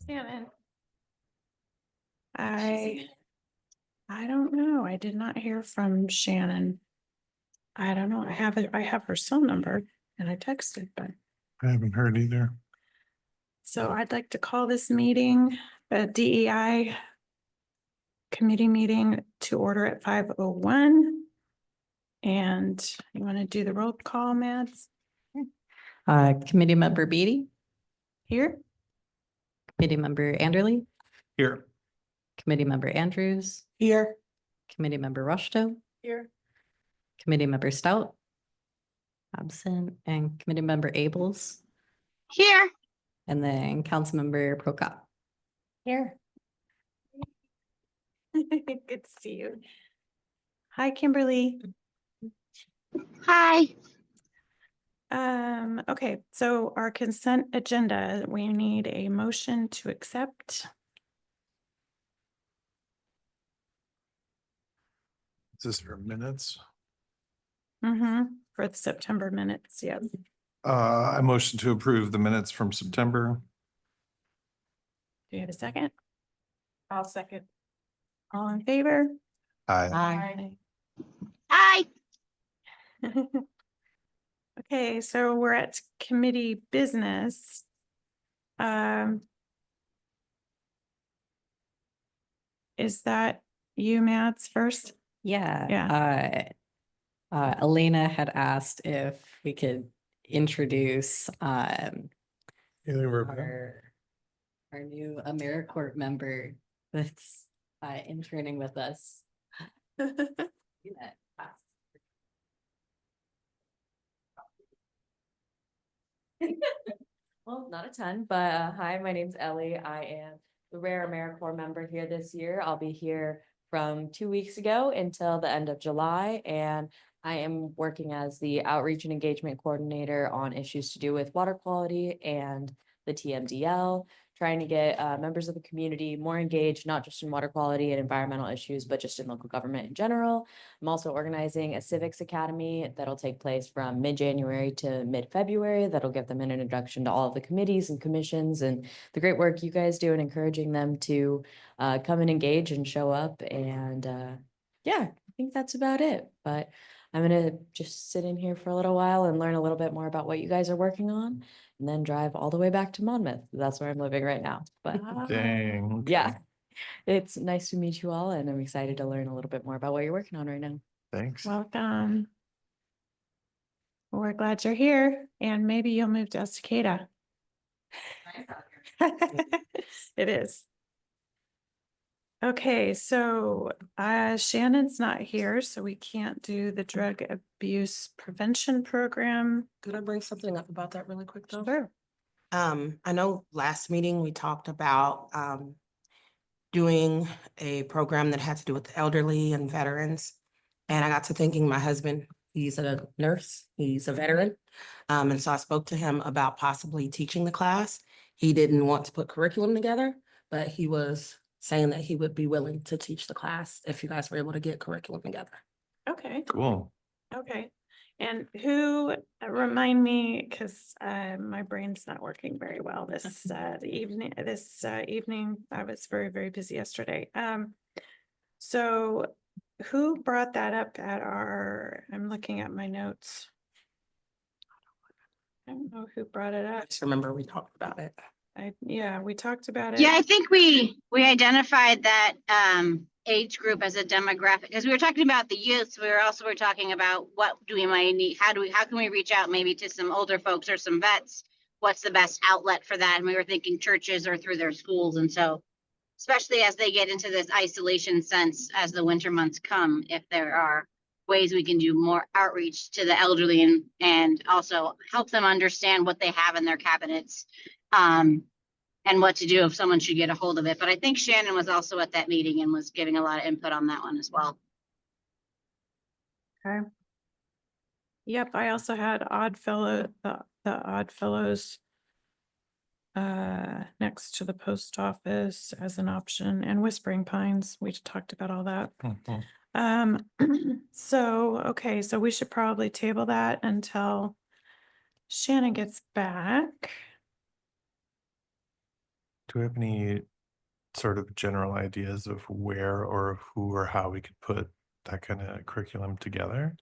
Shannon. I don't know. I did not hear from Shannon. I don't know. I have her cell number and I texted, but I haven't heard either. so I'd like to call this meeting, a DEI committee meeting to order at 5:01. And you want to do the roll call, Mads? Committee member Beatty, Here? committee member Anderly, Here. committee member Andrews, Here. committee member Rushto, Here. committee member Stout, absent, and committee member Abels, Here. and then council member Prokop. Here. Good to see you. Hi, Kimberly. Hi. Okay, so our consent agenda, we need a motion to accept. Is this for minutes? For the September minutes, yeah. I motion to approve the minutes from September. Do you have a second? I'll second. All in favor? Aye. Hi. Okay, so we're at committee business. Is that you, Mads, first? Yeah. Elena had asked if we could introduce Anything for- our new AmeriCorps member that's interning with us. Well, not a ton, but hi, my name's Ellie. I am the rare AmeriCorps member here this year. I'll be here from 2 weeks ago until the end of July, and I am working as the outreach and engagement coordinator on issues to do with water quality and the TMDL, trying to get members of the community more engaged, not just in water quality and environmental issues, but just in local government in general. I'm also organizing a civics academy that'll take place from mid-January to mid-February. That'll give them an introduction to all of the committees and commissions and the great work you guys do, and encouraging them to come and engage and show up. And yeah, I think that's about it. But I'm gonna just sit in here for a little while and learn a little bit more about what you guys are working on, and then drive all the way back to Monmouth. That's where I'm living right now. But Dang. okay. yeah, it's nice to meet you all, and I'm excited to learn a little bit more about what you're working on right now. Thanks. Welcome. We're glad you're here, and maybe you'll move to Estacada. It is. Okay, so Shannon's not here, so we can't do the drug abuse prevention program. Could I bring something up about that really quick though? Sure. I know last meeting we talked about doing a program that had to do with the elderly and veterans. And I got to thinking, my husband, he's a nurse, he's a veteran. And so I spoke to him about possibly teaching the class. He didn't want to put curriculum together, but he was saying that he would be willing to teach the class if you guys were able to get curriculum together. Okay, Cool. okay. And who, remind me, because my brain's not working very well this evening, I was very, very busy yesterday. So who brought that up at I'm looking at my notes. I don't know who brought it I up. just remember we talked about it. Yeah, we talked about it. Yeah, I think we identified that age group as a demographic, because we were talking about the youth. We were talking about what do we might need, how can we reach out maybe to some older folks or some vets? What's the best outlet for that? And we were thinking churches or through their schools. And so, especially as they get into this isolation sense as the winter months come, if there are ways we can do more outreach to the elderly and also help them understand what they have in their cabinets, and what to do if someone should get a hold of it. But I think Shannon was also at that meeting and was giving a lot of input on that one as well. Okay. Yep, I also had the Odd Fellows next to the post office as an option, and Whispering Pines. We talked about all that. Mhm. So okay, so we should probably table that until Shannon gets back. Do we have any sort of general ideas of where or who or how we could put that kind of curriculum together?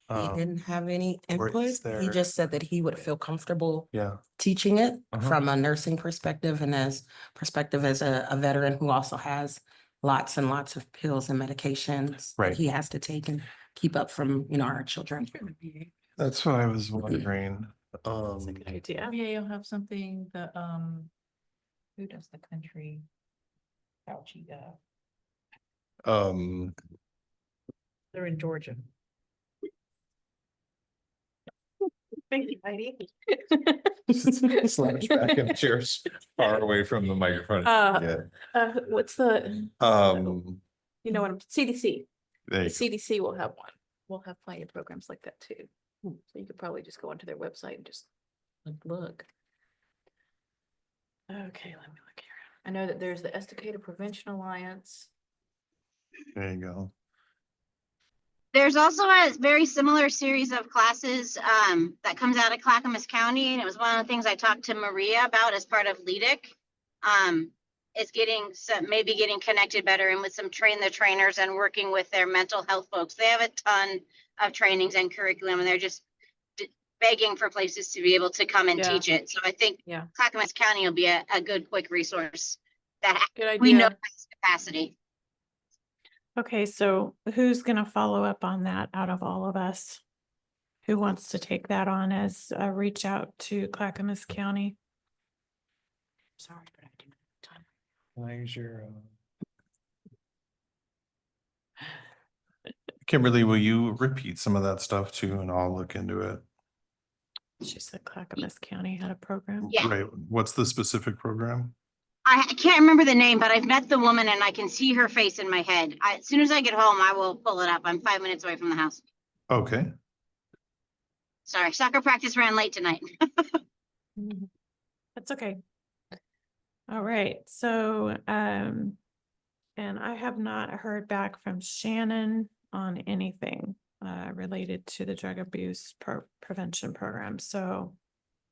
He Um, didn't have any or input. is He there- just said that he would feel comfortable Yeah, teaching it Uh-huh. from a nursing perspective and as perspective as a veteran who also has lots and lots of pills and medications Right. that he has to take and keep up from, you know, our children. that's what I was wondering. That's a good idea. Yeah, you'll have something, who does the country? Fauci, Um, they're in Georgia. Thank you, Heidi. slouch back in chairs far away from the microphone. Yeah. What's the, you know what, CDC, There you go. CDC will have one. We'll have plenty of programs like that too. So you could probably just go onto their website and just look. Okay, let me look here. I know that there's the Esticated Prevention Alliance. There you go. There's also a very similar series of classes that comes out of Clackamas County, and it was one of the things I talked to Maria about as part of LEDIC. Is getting some, maybe getting connected better and with some train the trainers and working with their mental health folks. They have a ton of trainings and curriculum, and they're just begging for places to be able to come and Yeah. teach it. So I think Yeah. Clackamas County will be a good quick resource that Good we know idea. has capacity. Okay, so who's gonna follow up on that out of all of us? Who wants to take that on as a reach out to Clackamas County? Sorry, but I didn't have time. Kimberly, will you repeat some of that stuff too, and I'll look into it? She said Clackamas County had a program. Yeah. Right, what's the specific program? I can't remember the name, but I've met the woman and I can see her face in my head. As soon as I get home, I will pull it up. I'm 5 minutes away from the house. Okay, Sorry, soccer practice ran late tonight. That's okay. All right, so, and I have not heard back from Shannon on anything related to the drug abuse prevention program, so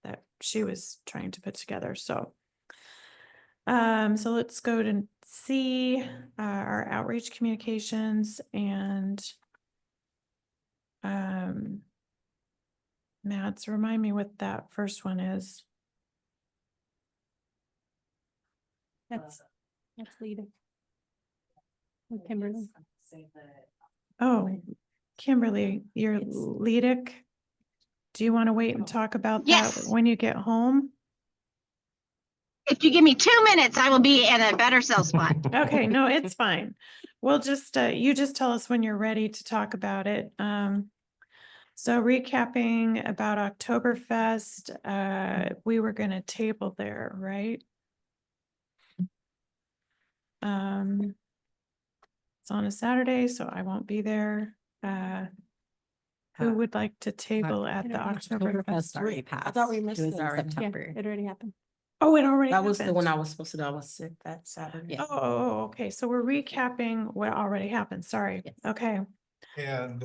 that she was trying to put together, so. So let's go to C, our outreach communications and Mads, remind me what that first one is. That's leading. Kimberly. Oh, Kimberly, you're LEDIC. Do you want to wait and talk about that Yes. when you get home? If you give me 2 minutes, I will be in a better cell spot. Okay, no, it's fine. We'll just, you just tell us when you're ready to talk about it. So recapping about Oktoberfest, we were gonna table there, right? It's on a Saturday, so I won't be there. Who would like to table at the Oktoberfest? already I passed. thought we missed It was it in already. September. It already happened. Oh, it already That was the happened. one I was supposed to do. I was sick that Saturday. Yeah. Oh, okay, so we're recapping what already happened, sorry, Yes. okay. and,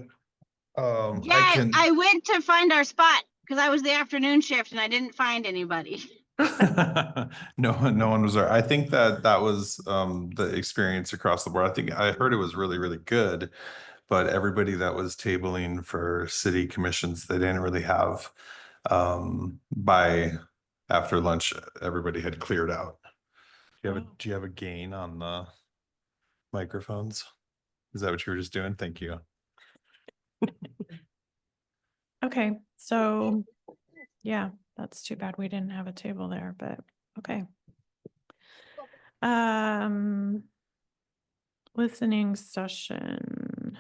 Yeah, I can. I went to find our spot because I was the afternoon shift and I didn't find anybody. No, no one was there. I think that was the experience across the board. I think I heard it was really, really good. But everybody that was tabling for city commissions, they didn't really have by after lunch, everybody had cleared out. Do you have a gain on the microphones? Is that what you were just doing? Thank you. Okay, so, yeah, that's too bad we didn't have a table there, but, okay. Listening session,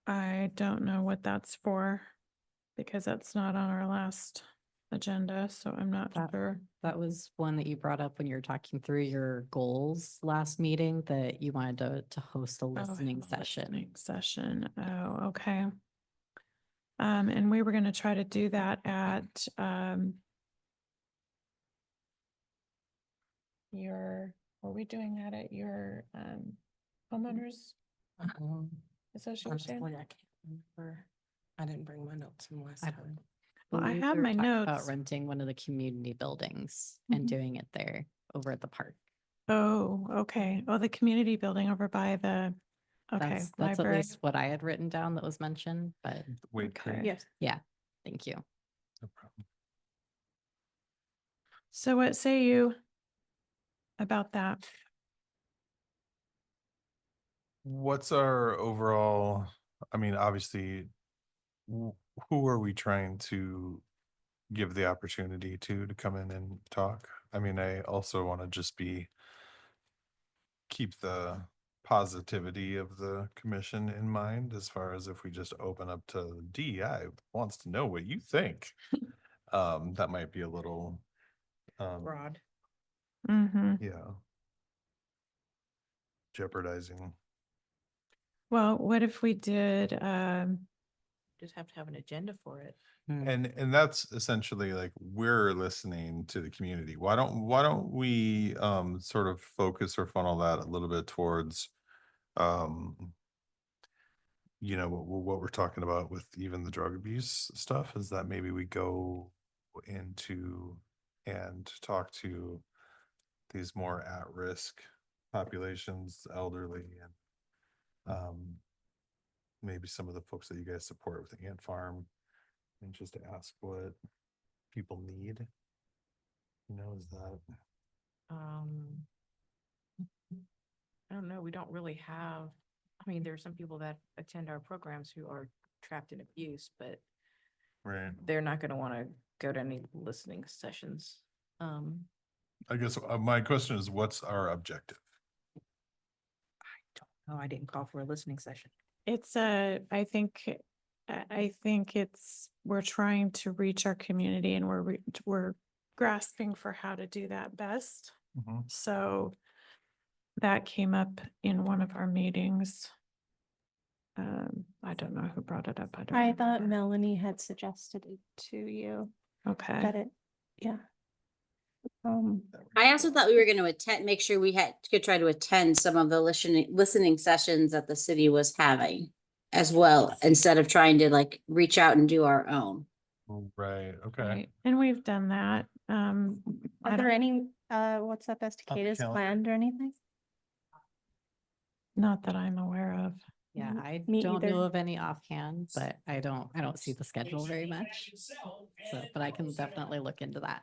I don't know what that's for, because that's not on our last agenda, so I'm not sure. That was one that you brought up when you were talking through your goals last meeting, that you wanted to host a Oh, listening have a session. listening Session, oh, okay. And we were gonna try to do that at, were we doing that at your, homeowners Is that what you were saying? Honestly, I can't remember. I didn't bring my notes from last I- time. Well, I believe have we were my talking notes. About renting one of the community buildings Mhm. and doing it there over at the park. Oh, okay. Oh, the community building over by the, okay, That's at library. least what I had written down that was mentioned, but Wait, Okay. Yes. yeah, thank you. no problem. So what say you about that? What's our overall, I mean, obviously, who are we trying to give the opportunity to come in and talk? I mean, I also want to just keep the positivity of the commission in mind as far as if we just open up to DEI wants to know what you think. That might be a little, Broad. Mm-hmm. yeah. Jeopardizing. Well, what if we did, Just have to have an agenda for it. And that's essentially like we're listening to the community. Why don't we sort of focus or funnel that a little bit towards what we're talking about with even the drug abuse stuff is that maybe we go into and talk to these more at-risk populations, elderly, and maybe some of the folks that you guys support with the Ant Farm, and just ask what people need. Is that I don't know, we don't really have, I mean, there are some people that attend our programs who are trapped in abuse, but right? they're not gonna wanna go to any listening sessions. I guess my question is, what's our objective? Oh, I didn't call for a listening session. it's I think we're trying to reach our community and we're grasping for how to do that best. So that came up in one of our meetings. I don't know who brought it up. I thought remember. Melanie had suggested it to you, Okay. that it, yeah. I also thought we were gonna make sure we could try to attend some of the listening sessions that the city was having as well, instead of trying to like reach out and do our own. Right, okay. Right. And we've done that. I Are there don't, any, what's up as cicadas calendar. planned or anything? not that I'm aware of. Yeah, Mm, I me don't know either. of any offhand, but I don't see the schedule very much. So, but I can definitely look into that.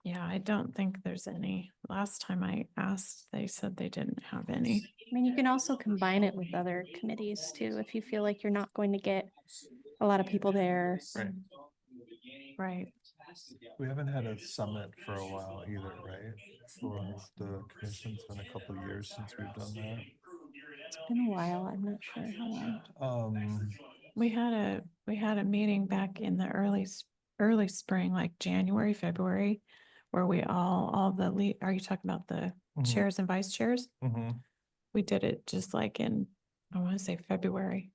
Yeah, I don't think there's any. Last time I asked, they said they didn't have any. I mean, you can also combine it with other committees too, if you feel like you're not going to get a lot of people there. Right. Right. We haven't had a summit for a while either, right? For the commission, it's been a couple of years since we've done that. It's been a while, I'm not sure how long. We had a meeting back in the early spring, like January, February, where we all the lead, are you talking about the Mhm. chairs and vice chairs? Mhm. We did it just like in, I want to say February.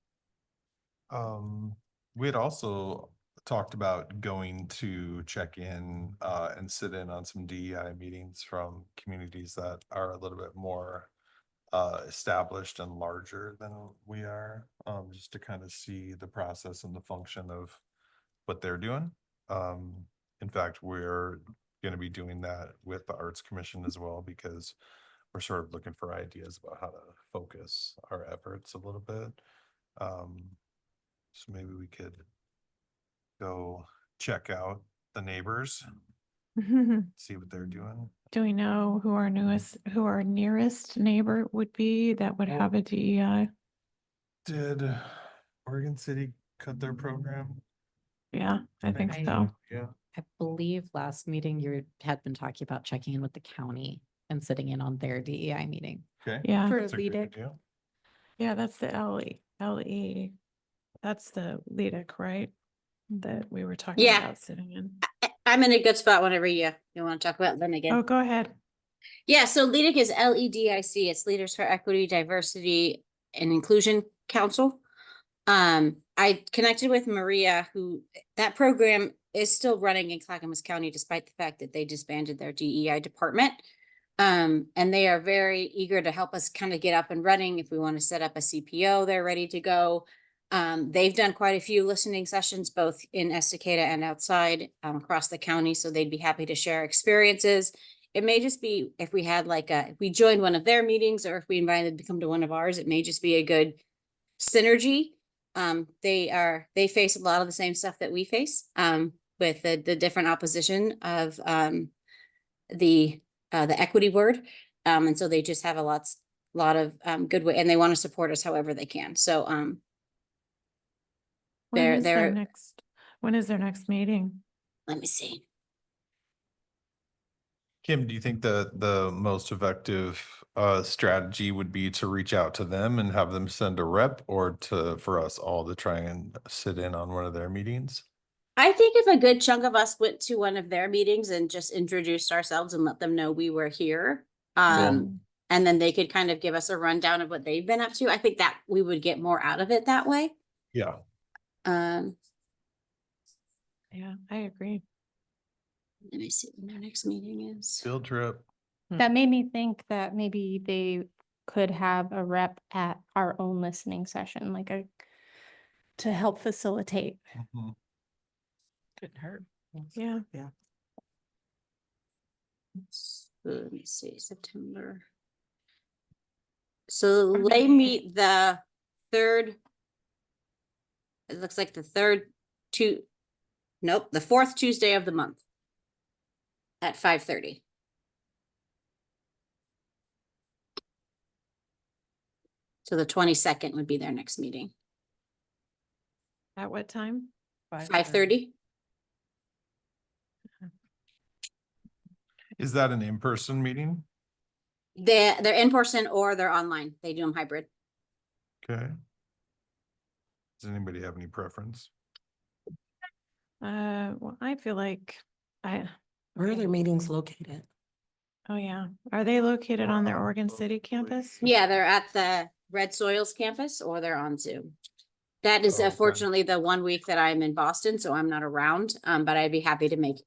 We had also talked about going to check in and sit in on some DEI meetings from communities that are a little bit more established and larger than we are, just to kind of see the process and the function of what they're doing. In fact, we're going to be doing that with the Arts Commission as well, because we're sort of looking for ideas about how to focus our efforts a little bit. So maybe we could go check out the neighbors, Do see what they're doing. we know who our nearest neighbor would be that would Well- have a DEI? Did Oregon City cut their program? Yeah, I think so. Yeah. I believe last meeting you had been talking about checking in with the county and sitting in on their DEI meeting. Okay. Yeah, For That's a good LEDIC. idea. yeah, that's the LE. That's the LEDIC, right? That we were talking Yeah. about sitting in. I'm in a good spot whenever you want to talk about them again. Oh, go ahead. Yeah, so LEDIC is LEDIC. It's Leaders for Equity, Diversity, and Inclusion Council. I connected with Maria, that program is still running in Clackamas County, despite the fact that they disbanded their DEI department. And they are very eager to help us kind of get up and running. If we want to set up a CPO, they're ready to go. They've done quite a few listening sessions, both in Estacada and outside, across the county, so they'd be happy to share experiences. It may just be if we had if we joined one of their meetings, or if we invited them to come to one of ours, it may just be a good synergy. They face a lot of the same stuff that we face, with the different opposition of, the equity word. And so they just have a lot of, good way, and they want to support us however they can. So, When is their they're- next, when is their next meeting? let me see. Kim, do you think the most effective strategy would be to reach out to them and have them send a rep, or for us all to try and sit in on one of their meetings? I think if a good chunk of us went to one of their meetings and just introduced ourselves and let them know we were here, and then they could kind of give us a rundown of what they've been up to, I think that we would get more out of it that way. Yeah. Um, Yeah, I agree. let me see when their next meeting is. Field trip. That made me think that maybe they could have a rep at our own listening session, to help facilitate. Mhm. Couldn't hurt. Yeah. So let me see, September. So they meet the third. It looks like the the fourth Tuesday of the month. At 5:30. So the 22nd would be their next meeting, At what time? 5:30. Is that an in-person meeting? They're in person or they're online. They do them hybrid. Okay. Does anybody have any preference? Well, I feel like Where are their meetings located? oh yeah, are they located on their Oregon City campus? Yeah, they're at the Red Soils campus or they're on Zoom. That is Oh, okay. unfortunately the one week that I'm in Boston, so I'm not around, but I'd be happy to make.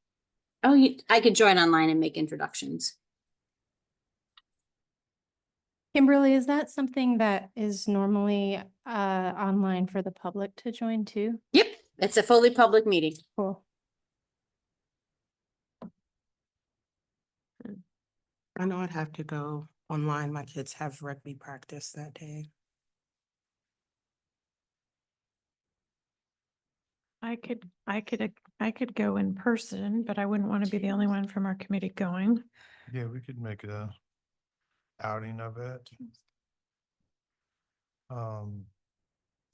I could join online and make introductions. Kimberly, is that something that is normally online for the public to join too? Yep, it's a fully public meeting. Cool. I know I'd have to go online. My kids have rugby practice that day. I could go in person, but I wouldn't want to be the only one from our committee going. Yeah, we could make a outing of it.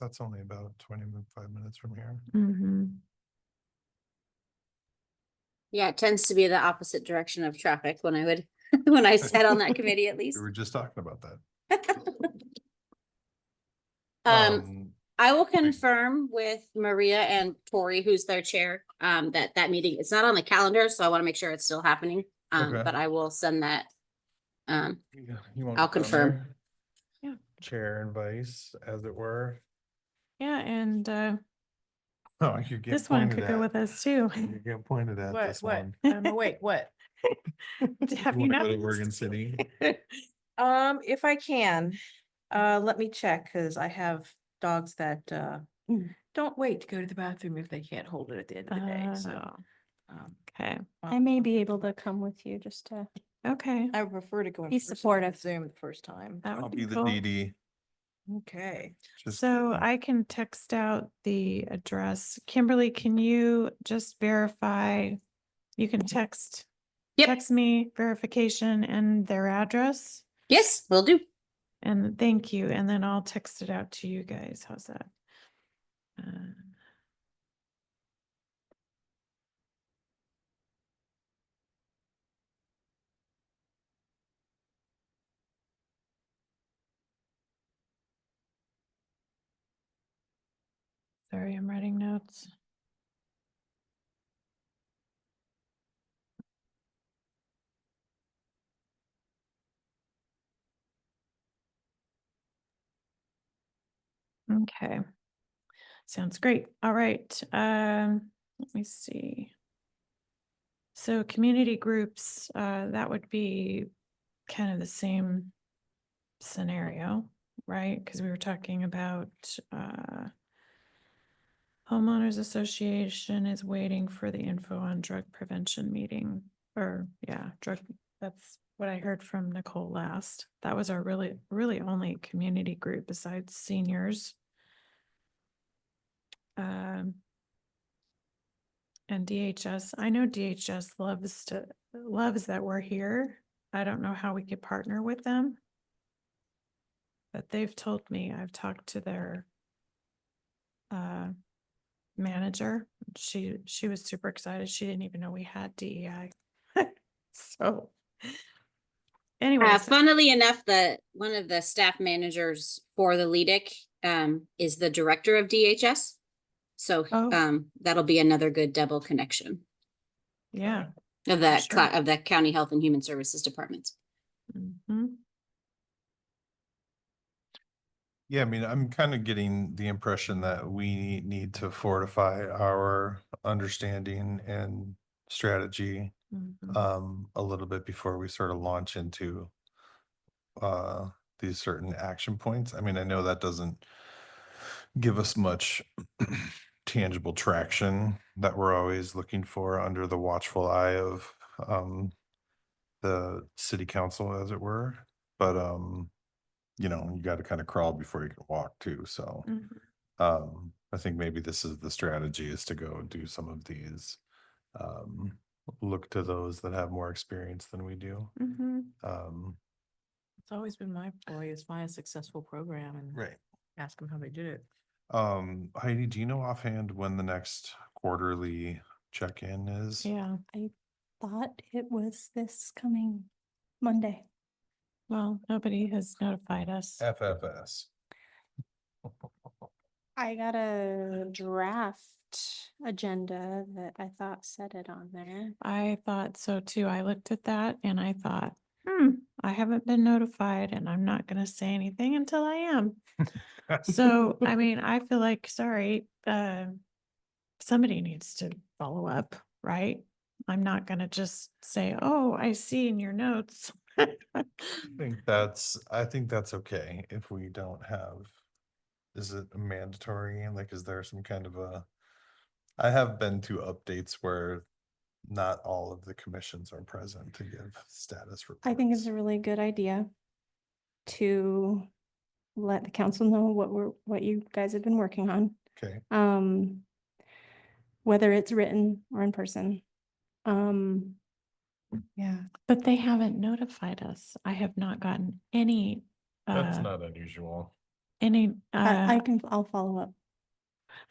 That's only about 25 minutes from here. Mm-hmm. Yeah, it tends to be the opposite direction of traffic when I would, when I sat on that committee at least. We were just talking about that. I will confirm with Maria and Tori, who's their chair, that meeting, it's not on the calendar, so I want to make sure it's still happening. Okay. But I will send that. You want I'll to come confirm. there? Yeah. Chair and vice, as it were. Yeah, and Oh, you're getting this one pointed could go at. with us too. You're getting pointed at What, this what? one. Wait, what? Have you wanna not? go to Oregon City? If I can, let me check, cause I have dogs that, don't wait to go to the bathroom if they can't hold it at the end of the day, so. Okay, I may be able to come with you just to, okay, I would prefer to go. in Be person than supportive. Zoom the first time. that I'll would be be the cool. DD. Okay. Just- So I can text out the address. Kimberly, can you just verify? You can text Yep, me verification and their address. yes, will do. And thank you. And then I'll text it out to you guys. How's that? Sorry, I'm writing notes. Okay. Sounds great. All right. Let me see. So community groups, that would be kind of the same scenario, right? Because we were talking about homeowners association is waiting for the info on drug prevention meeting, or that's what I heard from Nicole last. That was our really only community group besides seniors. And DHS, I know DHS loves that we're here. I don't know how we could partner with them. But they've told me, I've talked to their manager. She was super excited. She didn't even know we had DEI. So anyway, Funnily enough, one of the staff managers for the LEDIC is the director of DHS. So Oh. that'll be another good double connection yeah. of that sure. of the County Health and Human Services departments. Mhm. Yeah, I mean, I'm kind of getting the impression that we need to fortify our understanding and strategy Mhm. a little bit before we sort of launch into these certain action points. I mean, I know that doesn't give us much tangible traction that we're always looking for under the watchful eye of the city council, as it were. But you know, you got to kind of crawl before you can walk too. So Mhm. I think maybe this is the strategy, is to go do some of these, look to those that have more experience than we do. Mhm. It's always been my ploy is find a successful program and Right. ask them how they did it. Heidi, do you know offhand when the next quarterly check-in is? Yeah. I thought it was this coming Monday. Well, nobody has notified us. FFS. I got a draft agenda that I thought said it on there. I thought so too. I looked at that and I thought, I haven't been notified and I'm not gonna say anything until I am. So, I mean, I feel like, sorry, somebody needs to follow up, right? I'm not gonna just say, oh, I see in your notes. I think that's okay if we don't have, is it mandatory? Like, is there some kind of I have been to updates where not all of the commissions are present to give status reports. I think it's a really good idea to let the council know what you guys have been working on. Okay. Whether it's written or in person. Yeah. But they haven't notified us. I have not gotten any, That's not unusual. I'll follow up.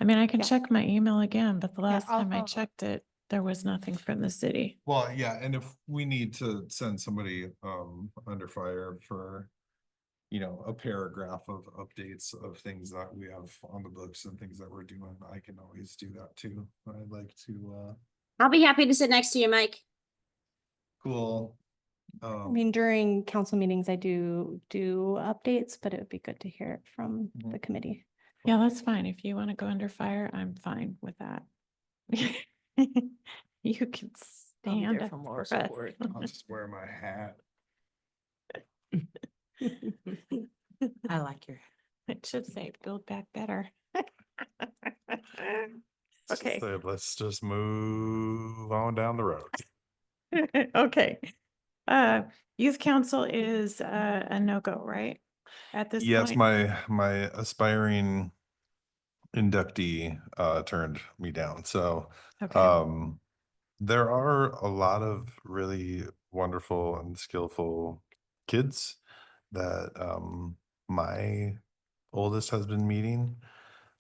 I mean, I can Yeah. check my email again, but the last I'll time I follow up. checked it, there was nothing from the city. Well, yeah, and if we need to send somebody under fire for, you know, a paragraph of updates of things that we have on the books and things that we're doing, I can always do that too. I'd like to I'll be happy to sit next to you, Mike. cool. I mean, during council meetings, I do updates, but it would be good to hear it from Mhm. the committee. Yeah, that's fine. If you want to go under fire, I'm fine with that. You can I'll be stand there up for more for us. support. I'll just wear my hat. I like your. It should say build back better. Okay. So let's just move on down the road. Okay. Youth council is a no-go, right? At this Yes, point? my aspiring inductee turned me down. So Okay. there are a lot of really wonderful and skillful kids that my oldest has been meeting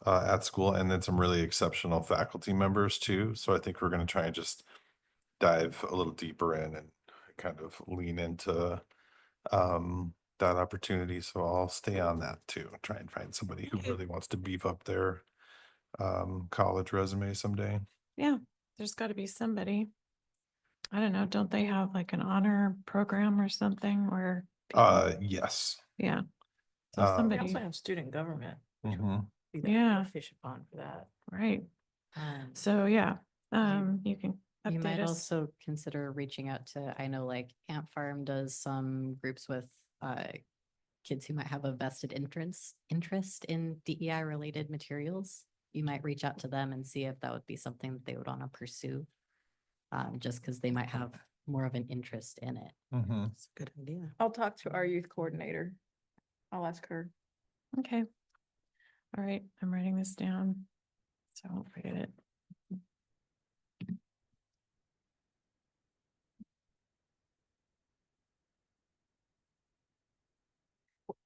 at school, and then some really exceptional faculty members too. So I think we're going to try and just dive a little deeper in and kind of lean into that opportunity. So I'll stay on that too. Try and find somebody who really wants to beef up their college resume someday. Yeah, there's got to be somebody. I don't know. Don't they have like an honor program or something where? Yes. Yeah. So Um, We somebody, also have student government. which Mhm. would be the Yeah. Fish upon for that. right. Um, So yeah, you can You might update us? also consider reaching out to, I know like Ant Farm does some groups with kids who might have a vested interest in DEI related materials. You might reach out to them and see if that would be something that they would want to pursue. Just because they might have more of an interest in it. Mhm. That's a good idea. I'll talk to our youth coordinator. I'll ask her. Okay. All right, I'm writing this down, so I won't forget it.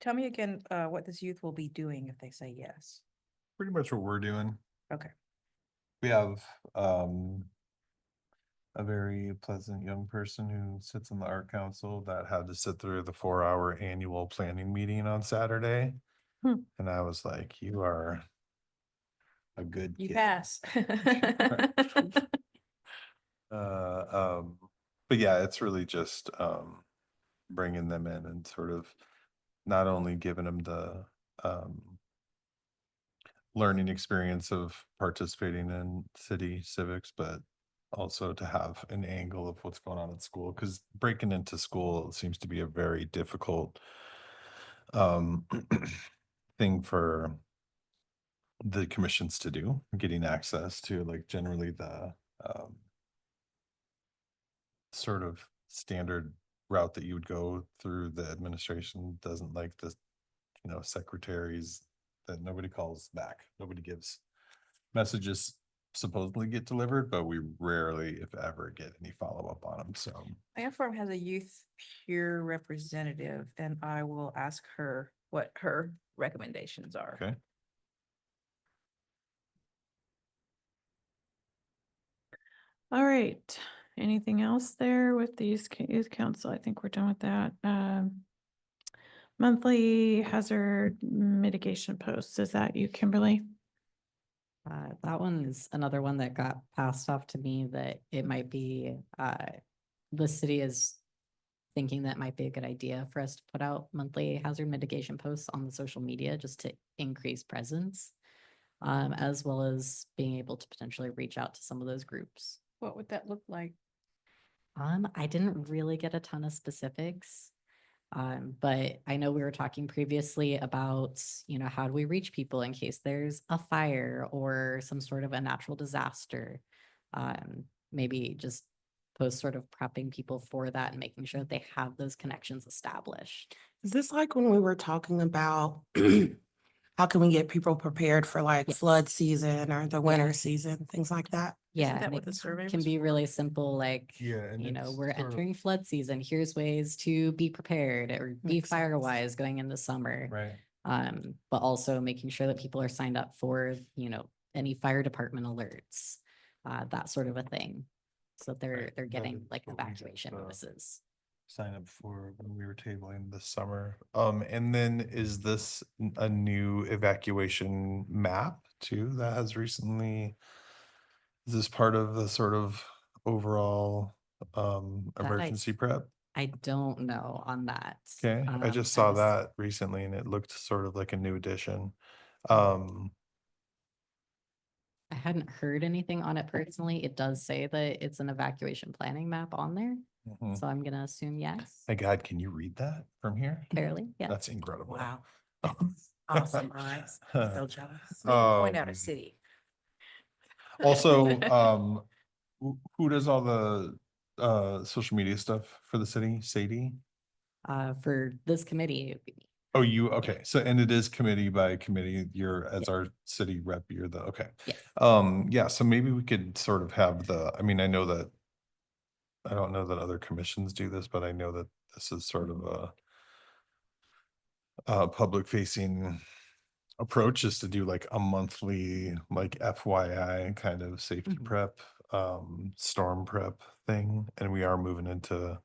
Tell me again, what this youth will be doing if they say yes. Pretty much what we're doing. Okay. We have a very pleasant young person who sits on the art council that had to sit through the 4-hour annual planning meeting on Saturday. Hmm. And I was like, you are a good You kid. pass. But yeah, it's really just bringing them in and sort of not only giving them the learning experience of participating in city civics, but also to have an angle of what's going on at school, because breaking into school seems to be a very difficult thing for the commissions to do, getting access to like generally the sort of standard route that you would go through. The administration doesn't like the, secretaries that nobody calls back. Nobody gives messages supposedly get delivered, but we rarely, if ever, get any follow-up on them. So Ant Farm has a youth peer representative, and I will ask her what her recommendations are. okay. All right, anything else there with the youth council? I think we're done with that. Monthly hazard mitigation posts, is that you, Kimberly? That one is another one that got passed off to me that it might be, the city is thinking that might be a good idea for us to put out monthly hazard mitigation posts on the social media just to increase presence, as well as being able to potentially reach out to some of those groups. What would that look like? I didn't really get a ton of specifics. But I know we were talking previously about, how do we reach people in case there's a fire or some sort of a natural disaster? Maybe just post sort of prepping people for that and making sure that they have those connections established. Is this like when we were talking about how can we get people prepared for like Yes. flood season or the winter season, things like that? Yeah, that and what it the survey can was be for? really simple, like, Yeah, and it's we're sort of- entering flood season. Here's ways to be prepared or be Makes sense. fire-wise going into summer. Right. But also making sure that people are signed up for, any fire department alerts, that sort of a thing. So that they're Right, getting that's like what we had, evacuation notices. Sign up for when we were tabling this summer. And then is this a new evacuation map too that has recently? Is this part of the sort of overall emergency prep? I don't know on that. Okay, I just saw that recently and it looked sort of like a new addition. I hadn't heard anything on it personally. It does say that it's an evacuation planning map on there. mhm. So I'm gonna assume yes. My God, can you read that from here? Barely, yeah. That's incredible. Wow. Awesome, guys. So jealous. Point out a Um, city. Also, who does all the social media stuff for the city? Sadie? For this committee, it'd be me. Oh, you, okay, so, and it is committee by committee, you're, as our city rep, you're the, okay. Yes. Yeah, so maybe we could sort of have I mean, I know that, I don't know that other commissions do this, but I know that this is sort of a public facing approach, is to do like a monthly, like FYI kind of safety Mhm. prep, storm prep thing, and we are moving into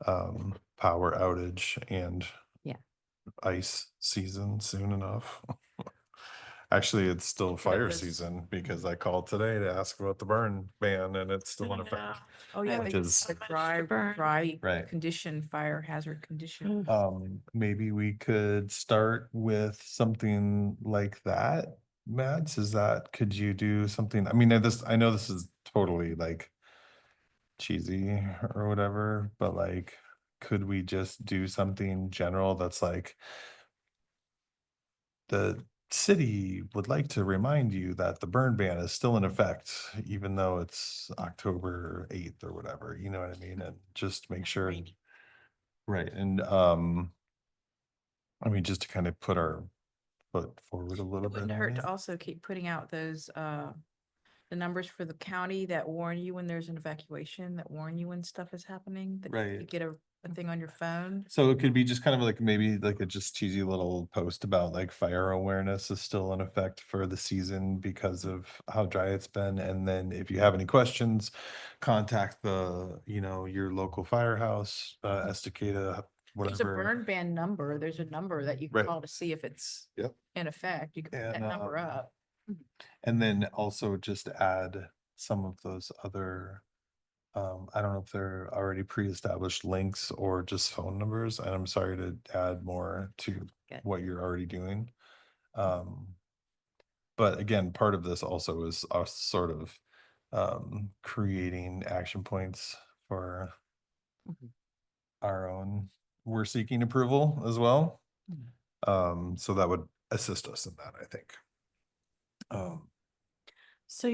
power outage and Yeah. ice season soon enough. Actually, it's still fire season because I called today to ask about the burn ban and it's still in effect. Oh, yeah, Which they is- said dry burn. Right. condition, fire hazard condition. Maybe we could start with something like that. Mads, could you do something? I mean, I know this is totally like cheesy or whatever, but like, could we just do something general that's like, the city would like to remind you that the burn ban is still in effect, even though it's October 8th or whatever, you know what I mean? And just make sure. Right, and I mean, just to kind of put our foot forward a little It bit. wouldn't on hurt it. to also keep putting out those, the numbers for the county that warn you when there's an evacuation, that warn you when stuff is happening. That you Right. get a thing on your phone. So it could be just kind of like maybe like a just cheesy little post about like fire awareness is still in effect for the season because of how dry it's been. And then if you have any questions, contact your local firehouse, Estacada, There's a whatever. burn ban number. There's a number that you can Right. call to see if it's Yep. in effect. You can put that And, number up. And then also just add some of those other, I don't know if they're already pre-established links or just phone numbers, and I'm sorry to add more to Good. what you're already doing. But again, part of this also is us sort of creating action points for our own, we're seeking approval as well. So that would assist us in that, I think. So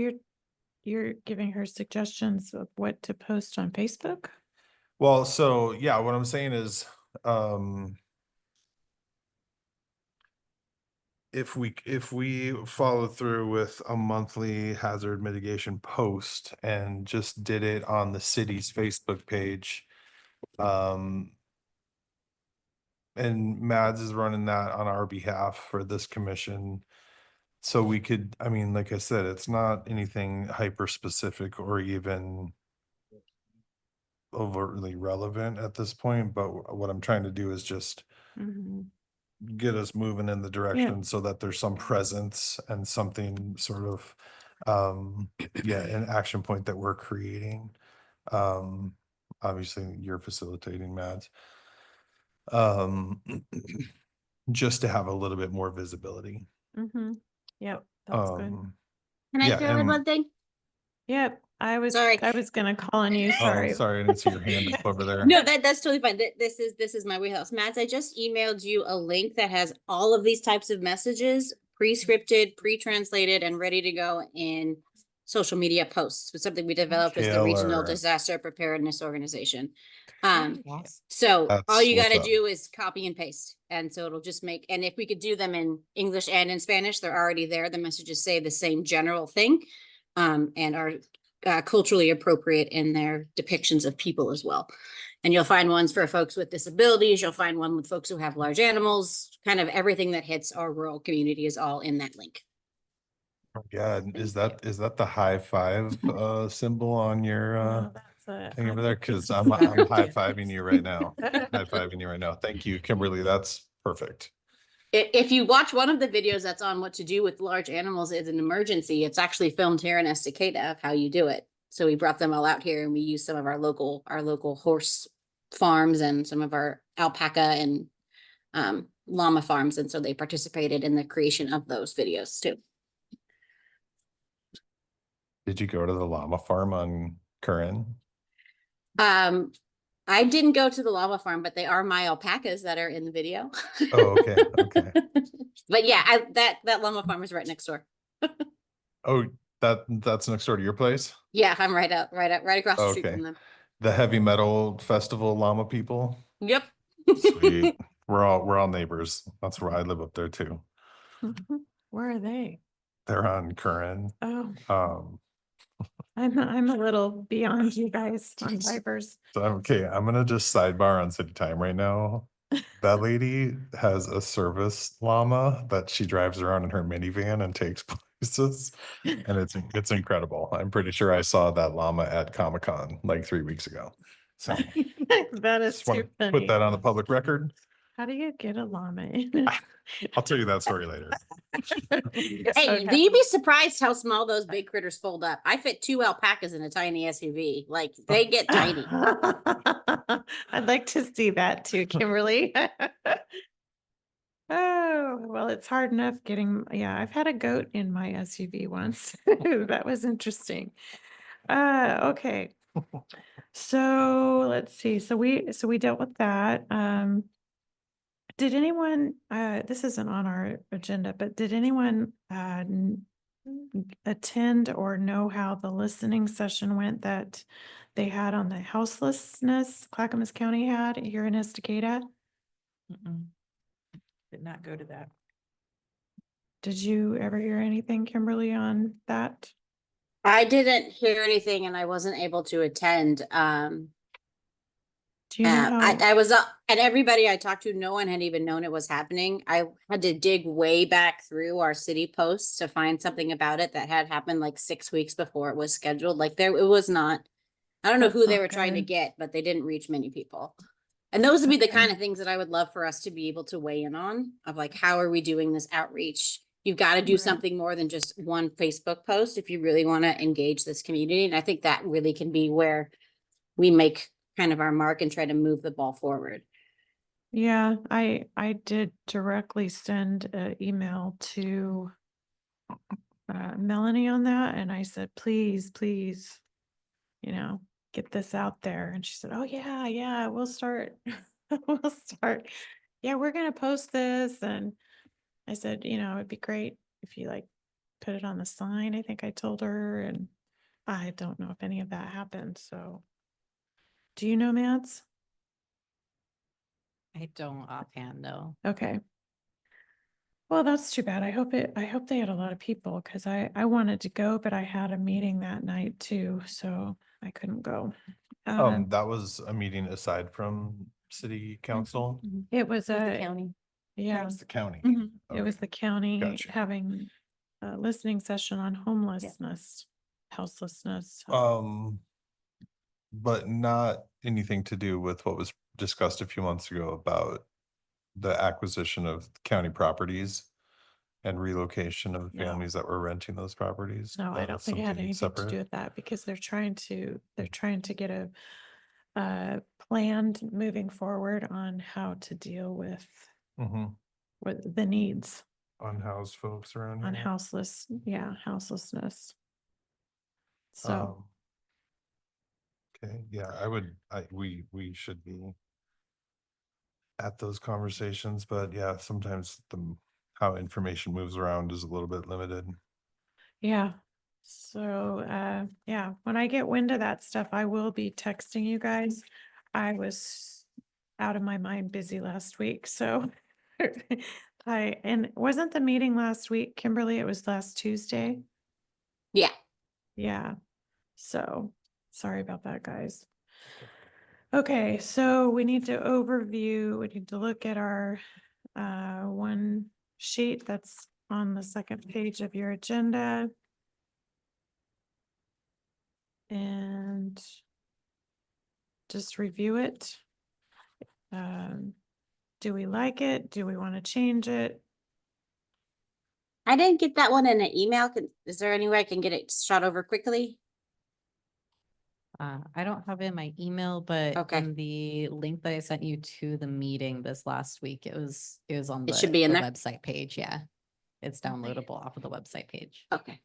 you're giving her suggestions of what to post on Facebook? Well, so yeah, what I'm saying is, if we follow through with a monthly hazard mitigation post and just did it on the city's Facebook page, and Mads is running that on our behalf for this commission. So we could, I mean, like I said, it's not anything hyper specific or even overtly relevant at this point, but what I'm trying to do is just Mhm. get us moving in the direction so that there's some presence and something sort of an action point that we're creating. Obviously you're facilitating, Mads. Just to have a little bit more visibility. Yep, that's good. Can I Yeah, throw in and- one thing? Yep, I was Sorry. gonna call on you, sorry. Oh, sorry, I didn't see your hand up over there. No, that's totally fine. This is my wheelhouse. Mads, I just emailed you a link that has all of these types of messages, pre-scripted, pre-translated, and ready to go in social media posts. It's something we developed as the Regional Killer. Disaster Preparedness Organization. Yes. So all That's you what's gotta up. do is copy and paste. And so it'll just make, and if we could do them in English and in Spanish, they're already there. The messages say the same general thing. And are culturally appropriate in their depictions of people as well. And you'll find ones for folks with disabilities. You'll find one with folks who have large animals. Kind of everything that hits our rural community is all in that link. Yeah, is that the high five symbol on your No, that's a- thing over there? Because I'm high fiving you right now. High fiving you right now. Thank you, Kimberly. That's perfect. If you watch one of the videos that's on what to do with large animals in an emergency, it's actually filmed here in Estacada of how you do it. So we brought them all out here and we used some of our local horse farms and some of our alpaca and llama farms. And so they participated in the creation of those videos too. Did you go to the llama farm on Curran? I didn't go to the llama farm, but they are my alpacas that are in the video. Oh, okay, okay. But yeah, that llama farm is right next door. Oh, that's next door to your place? Yeah, I'm right across the street Okay. from them. The heavy metal festival llama people? Yep. Sweet. We're all neighbors. That's where I live up there too. Where are they? They're on Curran. Oh, I'm a little beyond you guys on Vipers. So okay, I'm gonna just sidebar on city time right now. That lady has a service llama that she drives around in her minivan and takes places. And it's incredible. I'm pretty sure I saw that llama at Comic-Con like 3 weeks ago. So That is just wanna too funny. put that on the public record. How do you get a llama in? I'll tell you that story later. Hey, you'd be surprised how small those big critters fold up. I fit 2 alpacas in a tiny SUV. Like they get tiny. I'd like to see that too, Kimberly. Oh, well, it's hard enough getting, yeah, I've had a goat in my SUV once. That was interesting. Okay, So let's see. So we dealt with that. Did anyone, this isn't on our agenda, but did anyone attend or know how the listening session went that they had on the houselessness Clackamas County had here in Estacada? Did not go to that. Did you ever hear anything, Kimberly, on that? I didn't hear anything and I wasn't able to attend. Do you know how? I was and everybody I talked to, no one had even known it was happening. I had to dig way back through our city posts to find something about it that had happened like 6 weeks before it was scheduled. Like there, it was not. I don't know That's who they not were trying to good. get, but they didn't reach many people. And those would be the Okay. kind of things that I would love for us to be able to weigh in on, of like, how are we doing this outreach? You've got to do Right. something more than just one Facebook post if you really want to engage this community. And I think that really can be where we make kind of our mark and try to move the ball forward. Yeah, I did directly send an email to Melanie on that, and I said, please, get this out there. And she said, oh yeah, we'll start. We'll start. Yeah, we're gonna post this. And I said, it'd be great if you put it on the sign, I think I told her, and I don't know if any of that happened. So do you know, Mads? I don't offhand know. Okay. Well, that's too bad. I hope they had a lot of people because I wanted to go, but I had a meeting that night too, so I couldn't go. That was a meeting aside from city council. It was With the a, county. yeah, It's the county. it was Okay. the county Gotcha. having a listening session on homelessness, houselessness. But not anything to do with what was discussed a few months ago about the acquisition of county properties and relocation of No. families that were renting those properties. No, I don't That's think it had something anything to do separate. with that because they're trying to get a planned moving forward on how to deal with Mhm. the needs Unhoused folks around on here. houselessness. So, Um, Okay, yeah, we should be at those conversations, but yeah, sometimes how information moves around is a little bit limited. yeah. So, yeah, when I get wind of that stuff, I will be texting you guys. I was out of my mind busy last week, so and wasn't the meeting last week, Kimberly? It was last Tuesday. Yeah. Yeah. So, sorry about that, guys. Okay, so we need to look at our one sheet that's on the second page of your agenda. And just review it. Do we like it? Do we want to change it? I didn't get that one in an email. Is there any way I can get it shot over quickly? I don't have it in my email, but Okay. in the link that I sent you to the meeting this last week, it was on It should be in the there? website page. Yeah. It's downloadable off of the website page. Okay.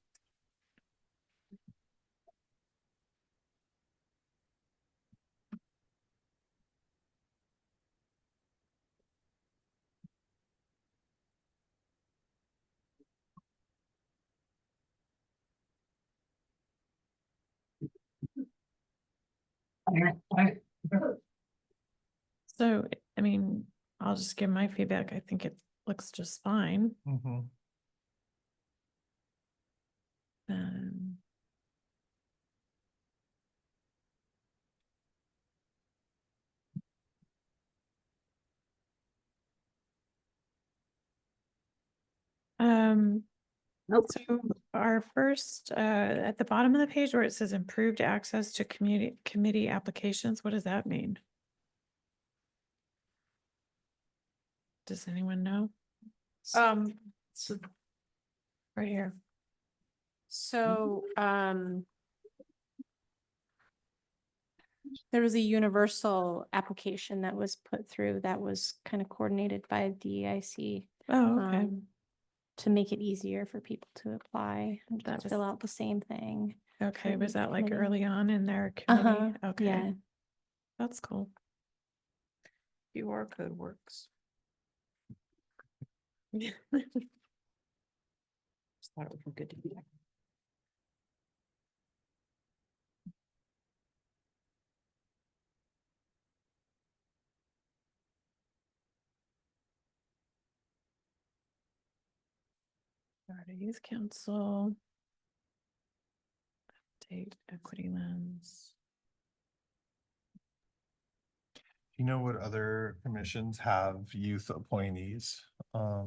So, I mean, I'll just give my feedback. I think it looks just fine. Mhm. Um, Nope. So our first, at the bottom of the page where it says improved access to committee applications, what does that mean? Does anyone know? So Right here. So, there was a universal application that was put through that was kind of coordinated by DEIC. Oh, okay. To make it easier for people to apply and That to was- fill out the same thing. Okay, was the that like committee. early on in their Uh-huh, committee? Okay, yeah. that's cool. QR code works. Just thought it would be good to be. Florida Youth Council. Update Equity Lens. You know what other commissions have youth appointees? I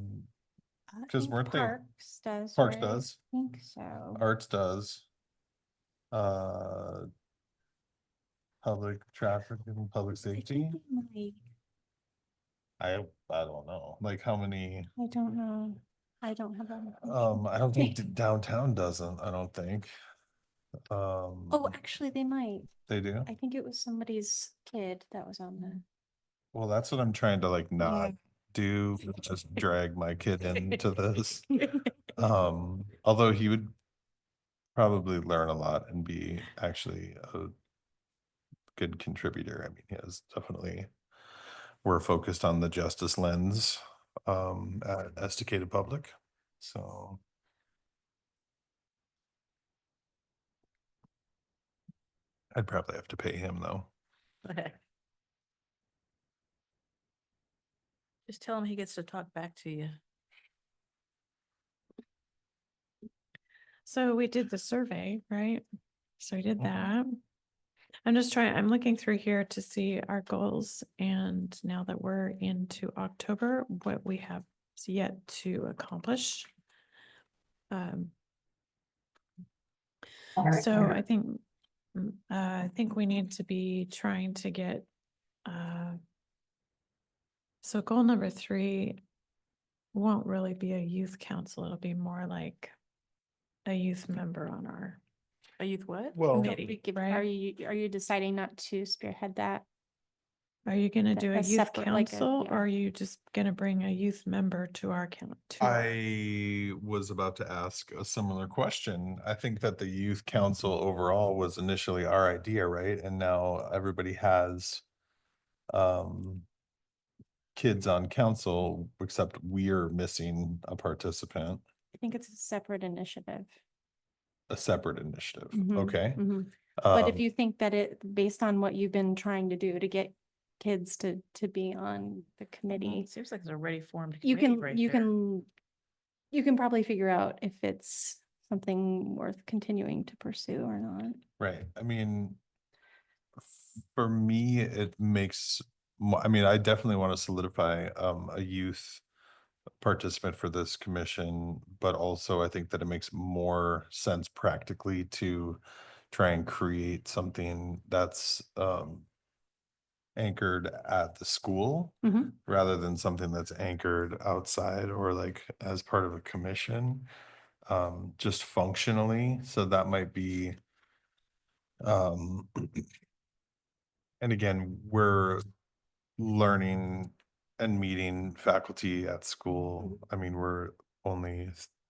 'Cause think weren't they- Parks does. Parks right? does, I think so. Arts does. Uh, public traffic and public I think safety. they might. I don't know, like how many, I don't know. I don't have that. I don't think downtown doesn't, I don't think. Oh, actually, they might. They do? I think it was somebody's kid that was on the. Well, that's what I'm trying to like not do, just drag my kid into this. Although he would probably learn a lot and be actually a good contributor. I mean, he has definitely, we're focused on the justice lens at Esticated Public. So I'd probably have to pay him though. Just tell him he gets to talk back to you. So we did the survey, right? So we did Mhm. that. I'm looking through here to see our goals, and now that we're into October, what we have yet to accomplish. So I think we need to be trying to get, so goal number 3 won't really be a youth council. It'll be more like a youth member on our A youth what? Well, committee, Are right? you deciding not to spearhead that? Are you gonna Th- do a a youth separate, like a- council, yeah. or are you just gonna bring a youth member to our count? I was about to ask a similar question. I think that the youth council overall was initially our idea, right? And now everybody has kids on council, except we're missing a participant, I think it's a separate initiative. a separate initiative. Mhm, Okay. mhm. But if Um, you think that based on what you've been trying to do to get kids to be on the committee, Seems like it's already formed. you committee can, right you there. can, you can probably figure out if it's something worth continuing to pursue or not. Right, I mean, for me, it makes, I mean, I definitely want to solidify a youth participant for this commission, but also I think that it makes more sense practically to try and create something that's anchored at the school Mhm. rather than something that's anchored outside or like as part of a commission, just functionally. So that might be, and again, we're learning and meeting faculty at school. I mean,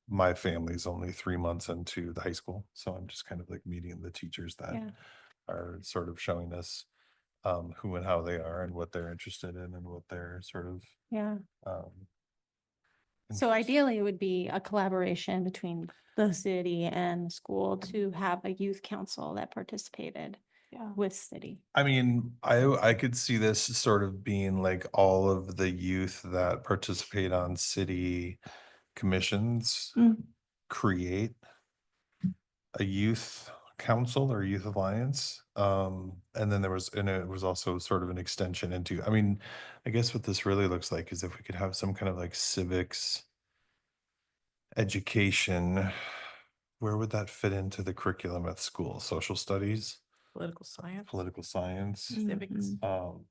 my family's only 3 months into the high school, so I'm just kind of like meeting the teachers that Yeah. are sort of showing us who and how they are and what they're interested in and what they're sort of Yeah. um So interests. ideally, it would be a collaboration between the city and the school to have a youth council that participated with city. I mean, I could see this sort of being like all of the youth that participate on city commissions Mm. create a youth council or youth alliance. And then it was also sort of an extension into, I mean, I guess what this really looks like is if we could have some kind of like civics education, where would that fit into the curriculum at school? Social studies, Political science. political science, Civics. Mhm.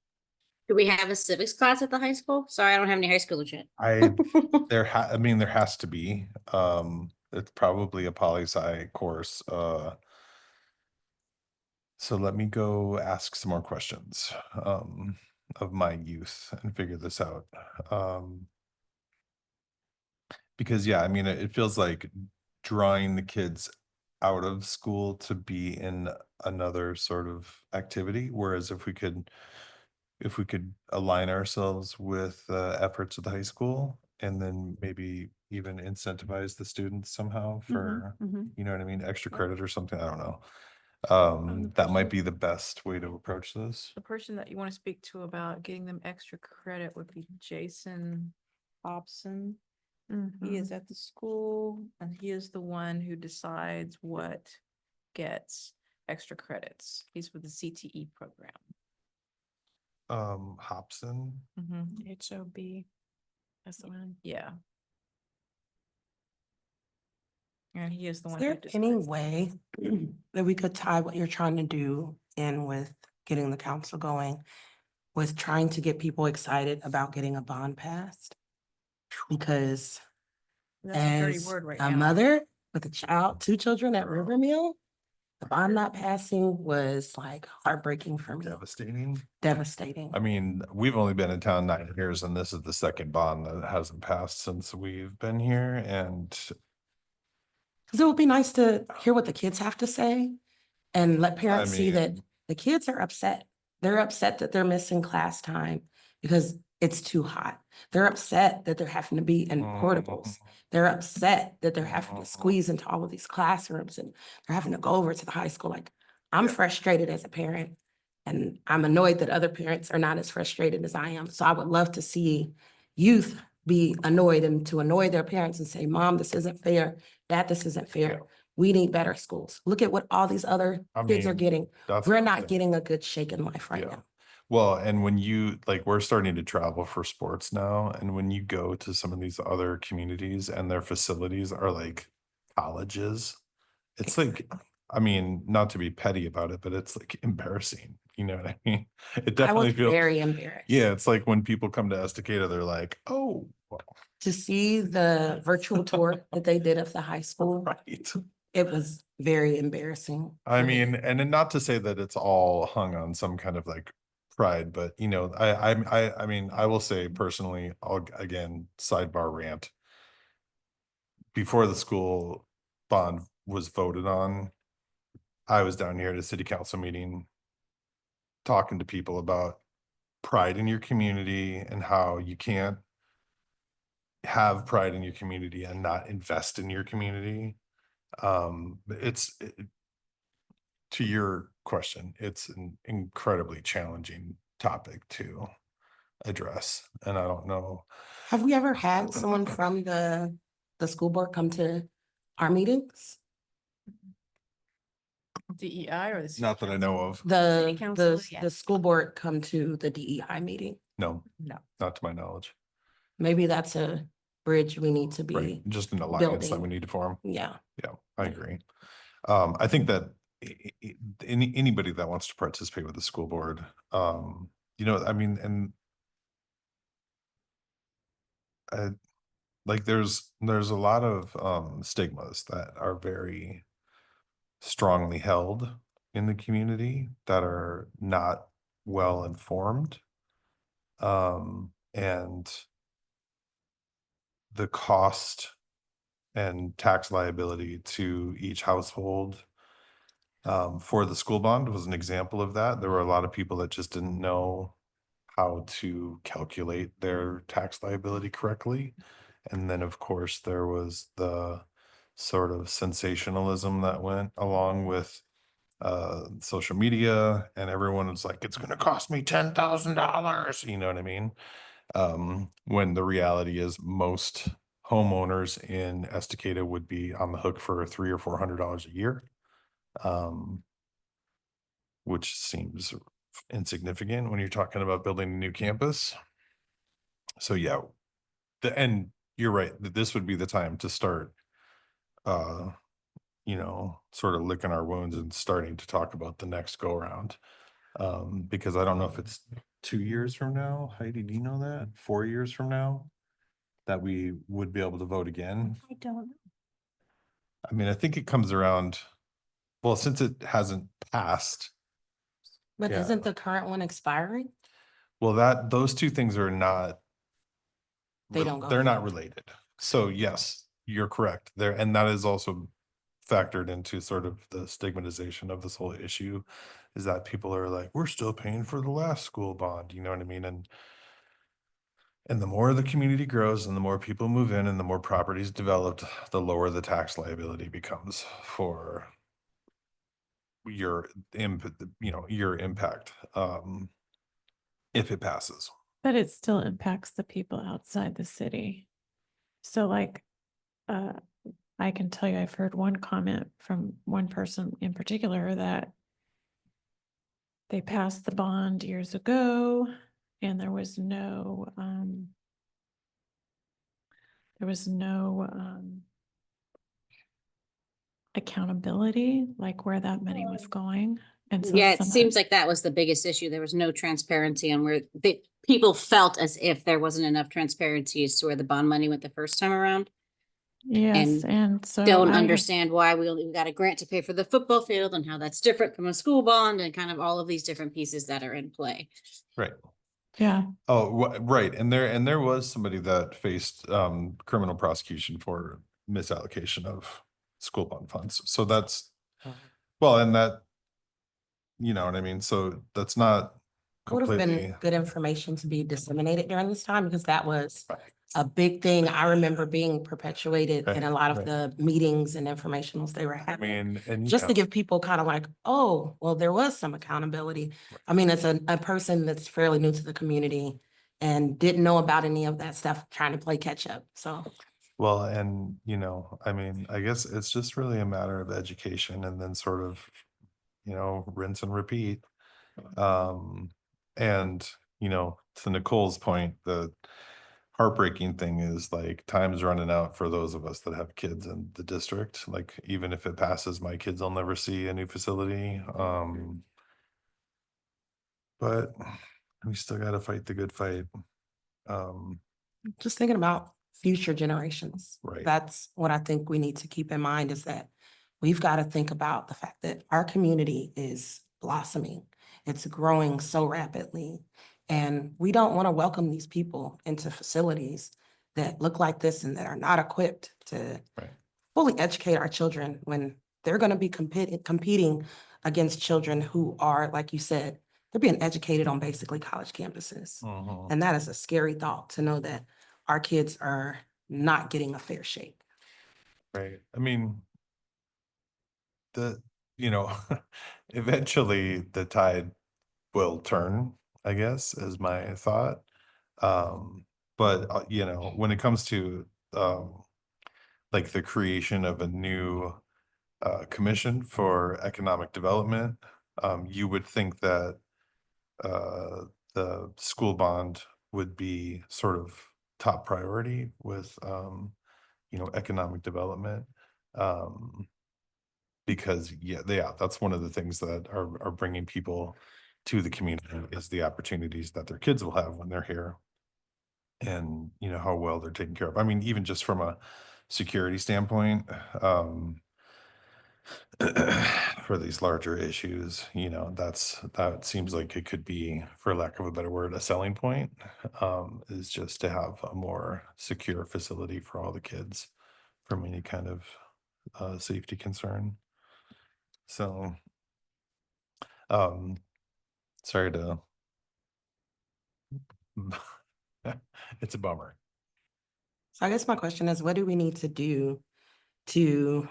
Do we have a civics class at the high school? Sorry, I don't have any high schoolers yet. I mean, there has to be, it's probably a poli-sci course, so let me go ask some more questions, of my youth and figure this out. Because, yeah, I mean, it feels like drawing the kids out of school to be in another sort of activity, whereas if we could align ourselves with efforts of the high school and then maybe even incentivize the students somehow for, you know what I mean, extra credit or something, I don't know. the That might person- be the best way to approach this. The person that you want to speak to about getting them extra credit would be Jason Hobson. He is at the school and he is the one who decides what gets extra credits. He's with the CTE program. Hobson, HOB. That's the one. Yeah. And he is the Is one. who there any decides. way that we could tie what you're trying to do in with getting the council going, with trying to get people excited about getting a bond passed? Because That's a dirty as word right a now. mother with a child, 2 children at Rivermeal, the bond not passing was like heartbreaking for me, devastating. devastating. I mean, we've only been in town 9 years and this is the second bond that hasn't passed since we've been here. And Cause it would be nice to hear what the kids have to say and let parents see that mean- the kids are upset. They're upset that they're missing class time because it's too hot. They're upset that they're having to be in portables. They're upset that they're having to squeeze into all of these classrooms and they're having to go over to the high school. Like, I'm frustrated as a parent and I'm annoyed that other parents are not as frustrated as I am. So I would love to see youth be annoyed and to annoy their parents and say, Mom, this isn't fair. Dad, this isn't fair. Yeah. We need better schools. Look at what all these other I kids are mean, getting. that's We're what I'm not saying. getting a good shake in life right Yeah. now. Well, and when you like, we're starting to travel for sports now, and when you go to some of these other communities and their facilities are like colleges, it's like, I mean, not to be petty about it, but it's like embarrassing. You know what I mean? It I definitely was feels, very embarrassed. yeah, it's like when people come to Estacada, they're like, oh, well, To see the virtual tour that they did of the high school, right. it was very embarrassing. I for me. mean, and then not to say that it's all hung on some kind of like pride, but you know, I mean, I will say personally, I'll again, sidebar rant. Before the school bond was voted on, I was down here at a city council meeting talking to people about pride in your community and how you can't have pride in your community and not invest in your community. To your question, it's an incredibly challenging topic to address. And I don't know. Have we ever had someone from the school board come to our meetings? DEI or the. city Not that I know of. The, council, the yes. school board come to the DEI meeting? No, No. not to my knowledge. Maybe that's a bridge we need to Right. be, Just an alliance that we building. need to form. yeah. Yeah, I agree. I think that anybody that wants to participate with the school board, you know, I mean, and like there's a lot of stigmas that are very strongly held in the community that are not well informed. And the cost and tax liability to each household for the school bond was an example of that. There were a lot of people that just didn't know how to calculate their tax liability correctly. And then, of course, there was the sort of sensationalism that went along with social media, and everyone was like, it's gonna cost me $10,000, you know what I mean? When the reality is most homeowners in Estacada would be on the hook for $300 or $400 a year. Which seems insignificant when you're talking about building a new campus. So yeah, and you're right, that this would be the time to start you know, sort of licking our wounds and starting to talk about the next go around. Because I don't know if it's 2 years from now, Heidi, do you know that? 4 years from now? That we would be able to vote again? I don't know. I mean, I think it comes around, well, since it hasn't passed, But Yeah. isn't the current one expiring? well, those two things are not. They don't go They're not together. related. So yes, you're correct there. And that is also factored into sort of the stigmatization of this whole issue is that people are like, we're still paying for the last school bond, you know what I mean? And the more the community grows and the more people move in and the more properties developed, the lower the tax liability becomes for your your impact, if it passes. But it still impacts the people outside the city. So like, I can tell you, I've heard one comment from one person in particular that they passed the bond years ago and there was no accountability, like where that money was going. And so Yeah, it some of seems like that was the biggest issue. There was no transparency on where the people felt as if there wasn't enough transparency as to where the bond money went the first time around. yes, and and so Don't I- understand why we got a grant to pay for the football field and how that's different from a school bond and kind of all of these different pieces that are in play. Right. Yeah, Oh, right. And there was somebody that faced criminal prosecution for misallocation of school bond funds. So that's, well, and that, you know what I mean? So that's not Would have been completely. good information to be disseminated during this time because that was a big thing. I remember being perpetuated in a lot of Right. the meetings and informationals they were I having. mean, and Just to give people kind of like, oh, well, there was some accountability. I mean, it's a person that's fairly new to the community and didn't know about any of that stuff, trying to play catch up. So well, and I mean, I guess it's just really a matter of education and then sort of, rinse and repeat. And, to Nicole's point, the heartbreaking thing is like time's running out for those of us that have kids in the district. Like, even if it passes, my kids will never see a new facility. But we still got to fight the good fight. just thinking about future generations. Right. That's what I think we need to keep in mind is that we've got to think about the fact that our community is blossoming. It's growing so rapidly. And we don't want to welcome these people into facilities that look like this and that are not equipped to Right. fully educate our children when they're going to be competing against children who are, like you said, they're being educated on basically college campuses. Mhm. And that is a scary thought to know that our kids are not getting a fair shake. Right. I mean, eventually the tide will turn, I guess, is my thought. But when it comes to like the creation of a new commission for economic development, you would think that uh the school bond would be sort of top priority with economic development. Um, because that's one of the things that are bringing people to the community is the opportunities that their kids will have when they're here. And how well they're taken care of. I mean, even just from a security standpoint, for these larger issues, that seems like it could be, for lack of a better word, a selling point, is just to have a more secure facility for all the kids from any kind of safety concern. So, sorry to, it's a bummer. So I guess my question is, what do we need to do to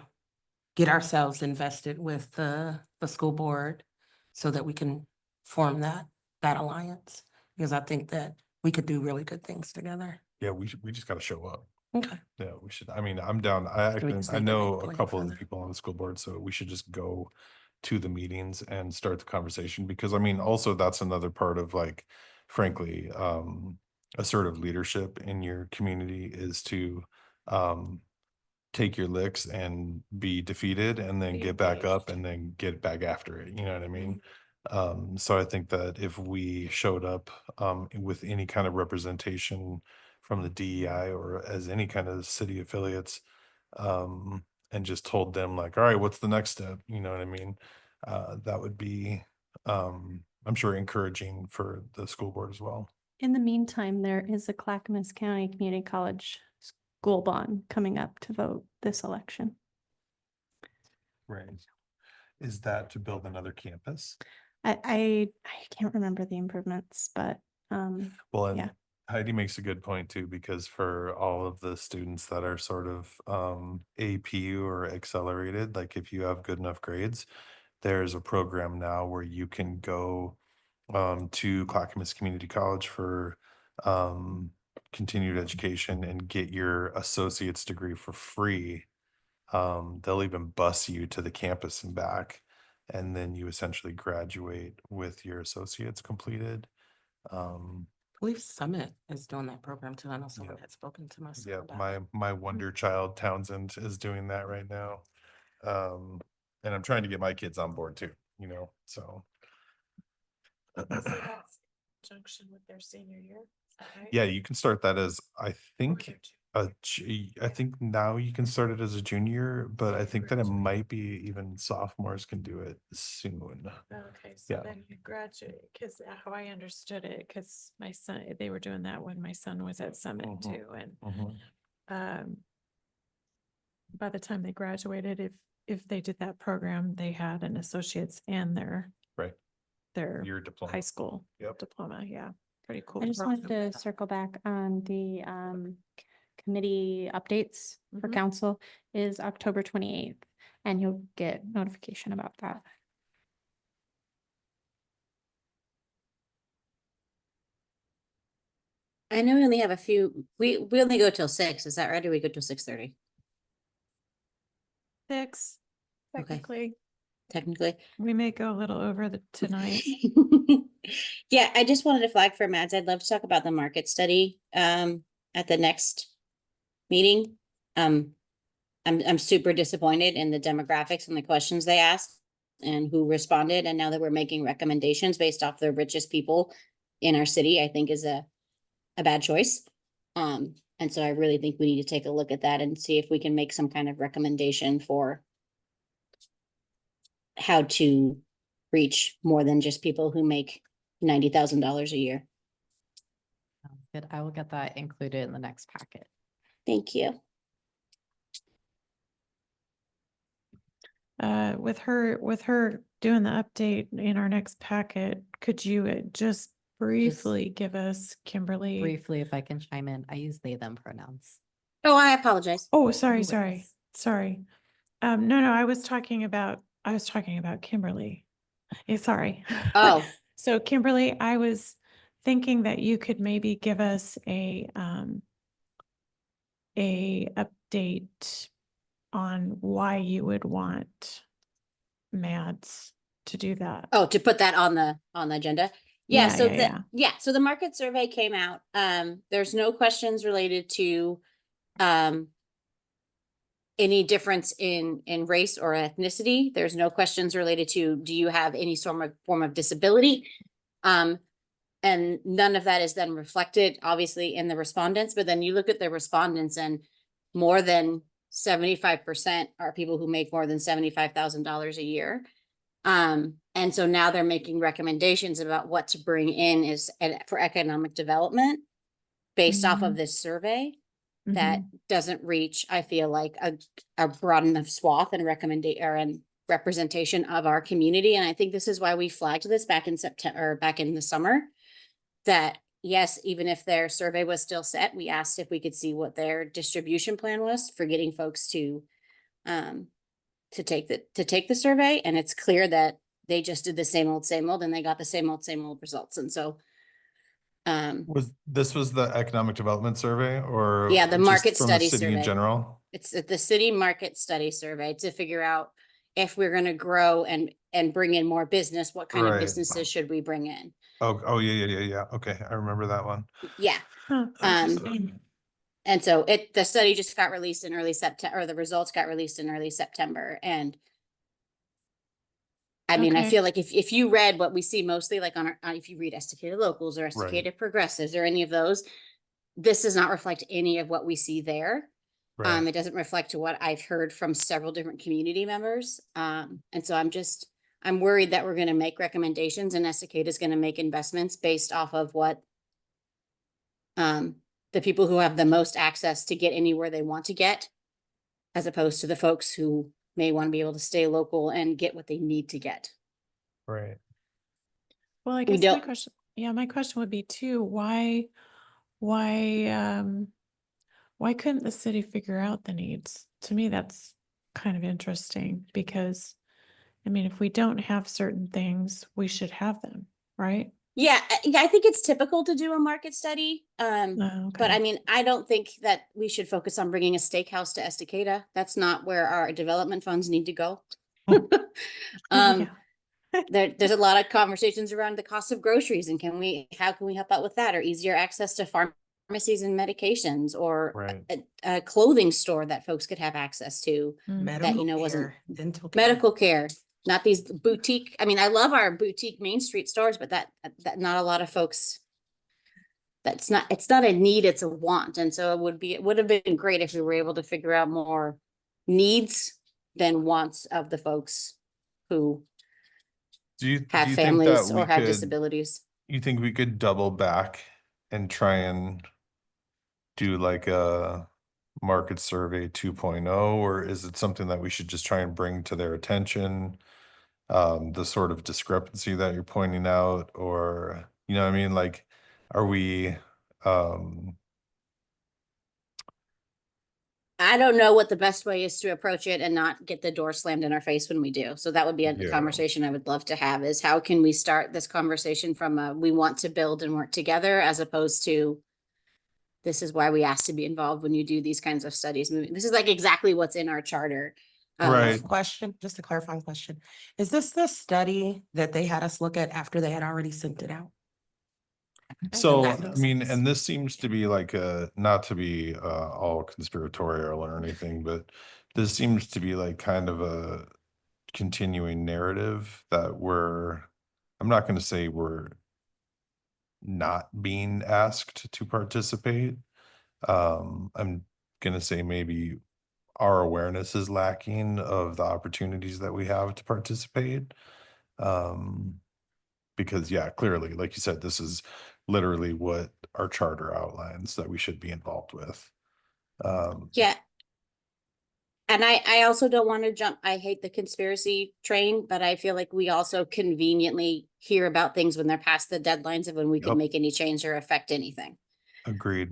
get ourselves invested with the school board so that we can form that alliance? Because I think that we could do really good things together. Yeah, we just got to show up. Okay. Yeah, we should. I mean, I'm down. I can actually, sneak I a know big a plan couple for of the that. people on the school board, so we should just go to the meetings and start the conversation because I mean, also that's another part of like, frankly, assertive leadership in your community is to take your licks and be defeated and then Be get back up engaged. and then get back after it. You know what I mean? So I think that if we showed up with any kind of representation from the DEI or as any kind of city affiliates, and just told them like, all right, what's the next step? You know what I mean? That would be, I'm sure, encouraging for the school board as well. In the meantime, there is a Clackamas County Community College school bond coming up to vote this election. Right. Is that to build another campus? I can't remember the improvements, but Well, and Yeah. Heidi makes a good point too, because for all of the students that are sort of AP or accelerated, like if you have good enough grades, there's a program now where you can go to Clackamas Community College for continued education and get your associate's degree for free. They'll even bus you to the campus and back, and then you essentially graduate with your associates completed. I believe Summit is doing that program too. I know someone Yep. had spoken to my son Yeah, about my wonder child Townsend is doing that right now. And I'm trying to get my kids on board too, you know, so. Junction with their senior year. Yeah, you can start that as, I think, I think now you can start it as a junior, but I think that it might be even sophomores can do it soon. Okay, so Yeah. then you graduate, because how I understood it, because my son, they were doing that when my son was at Summit Mhm. too, and by the time they graduated, if they did that program, they had an associate's and their Right, their your diploma. high school Yep. diploma. Yeah, pretty cool. I just wanted to circle back on the committee updates for Mhm. council is October 28th, and you'll get notification about that. I know we only have a few, we only go till 6, is that right? Or we go till 6:30 Six, Okay. technically, technically? we may go a little over the tonight. Yeah, I just wanted to flag for Mads. I'd love to talk about the market study at the next meeting. I'm super disappointed in the demographics and the questions they asked and who responded. And now that we're making recommendations based off the richest people in our city, I think is a bad choice. And so I really think we need to take a look at that and see if we can make some kind of recommendation for how to reach more than just people who make $90,000 a year. Sounds good. I will get that included in the next packet. Thank you. With her doing the update in our next packet, could you just briefly give us Kimberly? Briefly, if I can chime in, I use they, them pronouns. Oh, I apologize. Oh, sorry, Anyways. sorry. No, I was talking about Kimberly. Sorry. Oh, So Kimberly, I was thinking that you could maybe give us a update on why you would want Mads to do that. oh, to put that on the agenda. Yeah, Yeah, so yeah, so the market survey came out. There's no questions related to any difference in race or ethnicity. There's no questions related to do you have any form of disability? And none of that is then reflected obviously in the respondents, but then you look at the respondents and more than 75% are people who make more than $75,000 a year. And so now they're making recommendations about what to bring in for economic development based off of this survey that doesn't reach, I feel like, a broad enough swath and representation of our community. And I think this is why we flagged this back in September, or back in the summer, that yes, even if their survey was still set, we asked if we could see what their distribution plan was for getting folks to take the survey. And it's clear that they just did the same old, and they got the same old results. And so Was the economic development survey or? Yeah, the just market from the study city in survey. general? it's the city market study survey to figure out if we're going to grow and bring in more business, what kind of Right. businesses should we bring in? Oh, yeah. Okay, I remember that one. Yeah. And so the study just got released in early September, or the results got released in early September. And I mean, I Okay. feel like if you read what we see mostly, like if you read Esticated Locals or Esticated Progressives or any of those, this does not reflect any of what we see there. Right. It doesn't reflect what I've heard from several different community members. And so I'm worried that we're going to make recommendations and Esticade is going to make investments based off of what the people who have the most access to get anywhere they want to get, as opposed to the folks who may want to be able to stay local and get what they need to get. Right. Well, I We guess my don't- question, my question would be too, why, why couldn't the city figure out the needs? To me, that's kind of interesting because, I mean, if we don't have certain things, we should have them, right? Yeah, I think it's typical to do a market study. Oh, But I okay. mean, I don't think that we should focus on bringing a steakhouse to Estacada. That's not where our development funds need to go. Um, there's a lot of conversations around the cost of groceries and how can we help out with that, or easier access to pharmacies and medications, or Right. a clothing store that folks could have access to. Medical wasn't- care, dental care. Medical care, not these boutique. I mean, I love our boutique Main Street stores, but that not a lot of folks. It's not a need, it's a want. And so it would have been great if we were able to figure out more needs than wants of the folks who Do you have think that families we or have could- disabilities. You think we could double back and try and do like a market survey 2.0, or is it something that we should just try and bring to their attention? The sort of discrepancy that you're pointing out, or, you know what I mean? Like, are we, I don't know what the best way is to approach it and not get the door slammed in our face when we do. So that would be a Yeah. conversation I would love to have, is how can we start this conversation from we want to build and work together, as opposed to this is why we ask to be involved when you do these kinds of studies. This is like exactly what's in our charter. Right. Question, just a clarifying question. Is this the study that they had us look at after they had already sent it out? so, that I makes mean, sense. and this seems to be like not to be all conspiratorial or anything, but this seems to be like kind of a continuing narrative that I'm not going to say we're not being asked to participate. I'm going to say maybe our awareness is lacking of the opportunities that we have to participate. Because yeah, clearly, like you said, this is literally what our charter outlines that we should be involved with. Yeah. And I also don't want to jump, I hate the conspiracy train, but I feel like we also conveniently hear about things when they're past the deadlines of when we Yep. can make any change or affect anything. Agreed.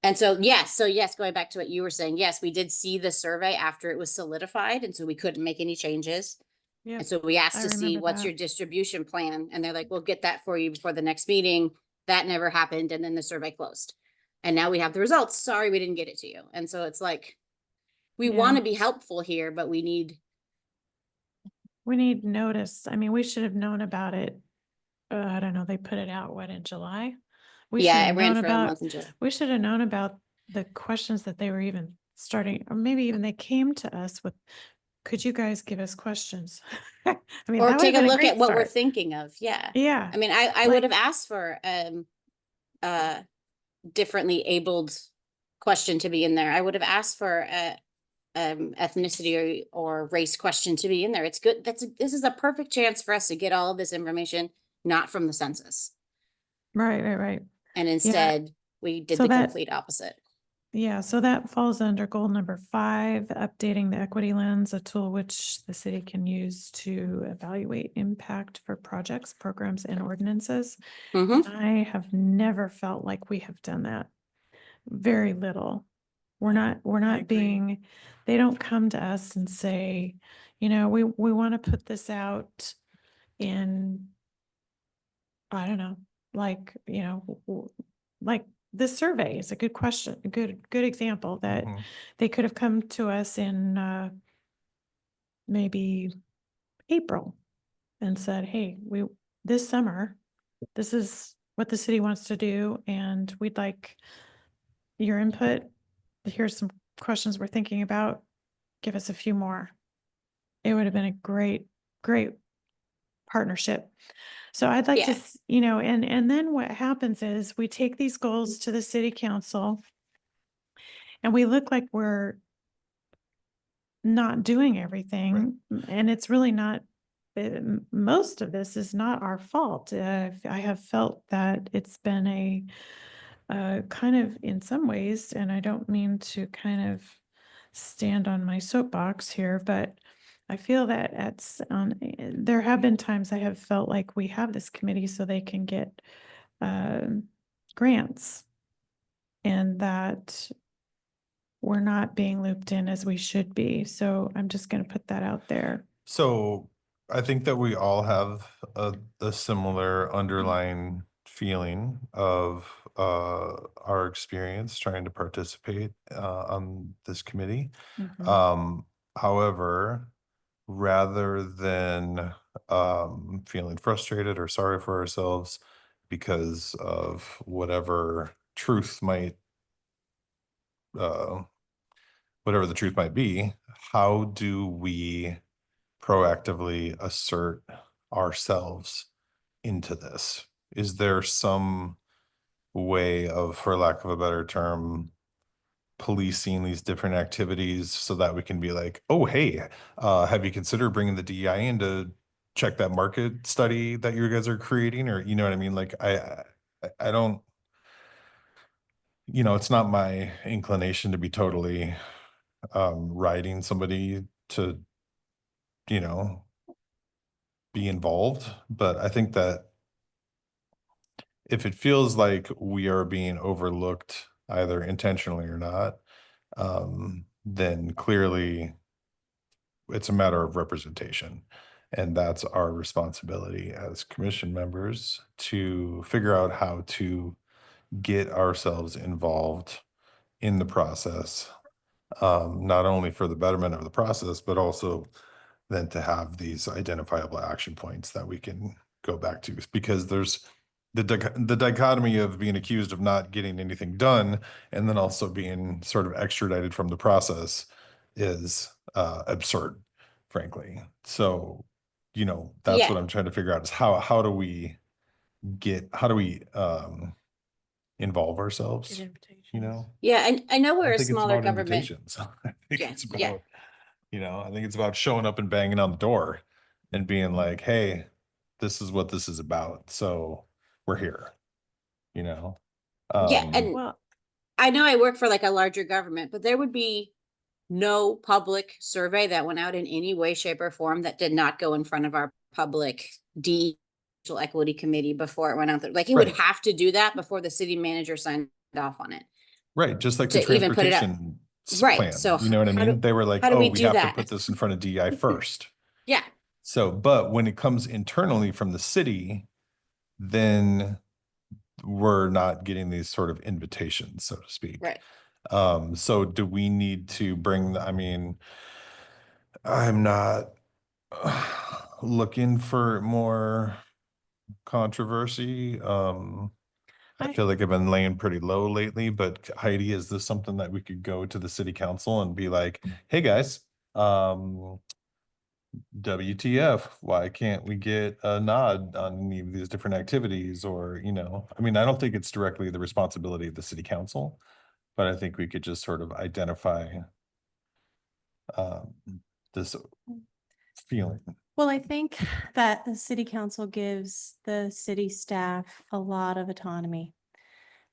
And so yes, going back to what you were saying, yes, we did see the survey after it was solidified, and so we couldn't make any changes. Yep. And so we asked I to see remember what's that. your distribution plan, and they're like, we'll get that for you before the next meeting. That never happened, and then the survey closed. And now we have the results. Sorry, we didn't get it to you. And so it's like, we Yeah. want to be helpful here, but we need, notice. I mean, we should have known about it. I don't know, they put it out, what, in July? We should yeah, it have ran known for a about, month in July. we should have known about the questions that they were even starting, or maybe even they came to us with, could you guys give us questions? I mean, Or that would take have a been look great at what we're start. thinking of. Yeah. Yeah, I mean, I Like- would have asked for differently abled question to be in there. I would have asked for ethnicity or race question to be in there. It's good. This is a perfect chance for us to get all of this information, not from the census. right. And instead, we did So the that- complete opposite. Yeah, so that falls under goal number 5, updating the equity lens, a tool which the city can use to evaluate impact for projects, programs, and ordinances. Mhm. I have never felt like we have done that. Very little. We're not agree. being, they don't come to us and say, you know, we want to put this out in, I don't know, like, you know, like this survey is a good question, a good example that Mhm. they could have come to us in maybe April and said, hey, this summer, this is what the city wants to do, and we'd like your input. Here's some questions we're thinking about. Give us a few more. It would have been a great partnership. So I'd like to, Yeah. and then what happens is we take these goals to the city council and we look like we're not doing everything, and it's really not, most of this is not our fault. I have felt that it's been a kind of, in some ways, and I don't mean to kind of stand on my soapbox here, but I feel that there have been times I have felt like we have this committee so they can get grants, and that we're not being looped in as we should be. So I'm just going to put that out there. So I think that we all have a similar underlying feeling of our experience trying to participate on this committee. However, rather than feeling frustrated or sorry for ourselves because of whatever truth might whatever the truth might be, how do we proactively assert ourselves into this? Is there some way of, for lack of a better term, policing these different activities so that we can be like, oh, hey, have you considered bringing the DEI in to check that market study that you guys are creating? Or, you know what I mean? Like, I don't, it's not my inclination to be totally riding somebody to, be involved. But I think that if it feels like we are being overlooked, either intentionally or not, then clearly it's a matter of representation. And that's our responsibility as commission members to figure out how to get ourselves involved in the process, not only for the betterment of the process, but also then to have these identifiable action points that we can go back to, because there's the dichotomy of being accused of not getting anything done and then also being sort of extradited from the process is absurd, frankly. So, that's Yeah. what I'm trying to figure out is how do we involve ourselves, Get invitations. Yeah, and I know I we're don't a think it's smaller about government. invitations. I think Yeah, it's yeah. about, I think it's about showing up and banging on the door and being like, hey, this is what this is about. So we're here, you know? Yeah, and Well, I know I work for like a larger government, but there would be no public survey that went out in any way, shape, or form that did not go in front of our public equity committee before it went out there. Like it would Right. have to do that before the city manager signed off on it. Right. Just like the To even put it up. transportation Right, plan, so you know what I how do- mean? They were like, how do oh, we we do have to that? put this in front of DI first. Yeah, So, but when it comes internally from the city, then we're not getting these sort of invitations, so to speak. right. So do we need to bring, I'm not looking for more controversy. I feel like I've been laying pretty low lately, but Heidi, is this something that we could go to the city council and be like, hey, guys, WTF, why can't we get a nod on any of these different activities? Or, I don't think it's directly the responsibility of the city council, but I think we could just sort of identify this feeling. Well, I think that the city council gives the city staff a lot of autonomy.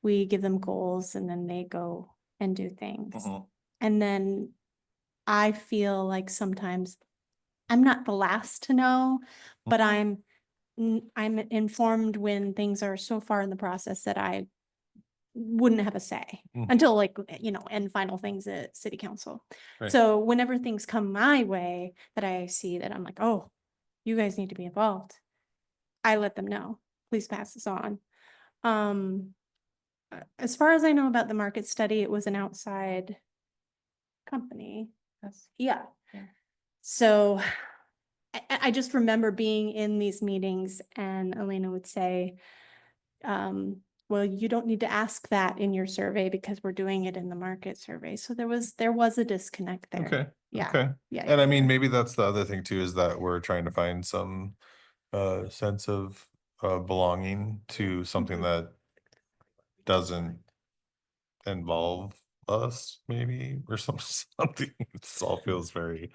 We give them goals and then they go and do things. And then I feel like sometimes I'm not the last to know, but I'm informed when things are so far in the process that I wouldn't have a say until and final things at city council. Right. So whenever things come my way that I see that I'm like, oh, you guys need to be involved, I let them know, please pass this on. As far as I know about the market study, it was an outside company. Yeah. So I just remember being in these meetings and Elena would say, well, you don't need to ask that in your survey because we're doing it in the market survey. So there was a disconnect there. Okay. Yeah. Okay. Yeah. And yeah. maybe that's the other thing too, is that we're trying to find some sense of belonging to something that doesn't involve us, maybe, or something. It all feels very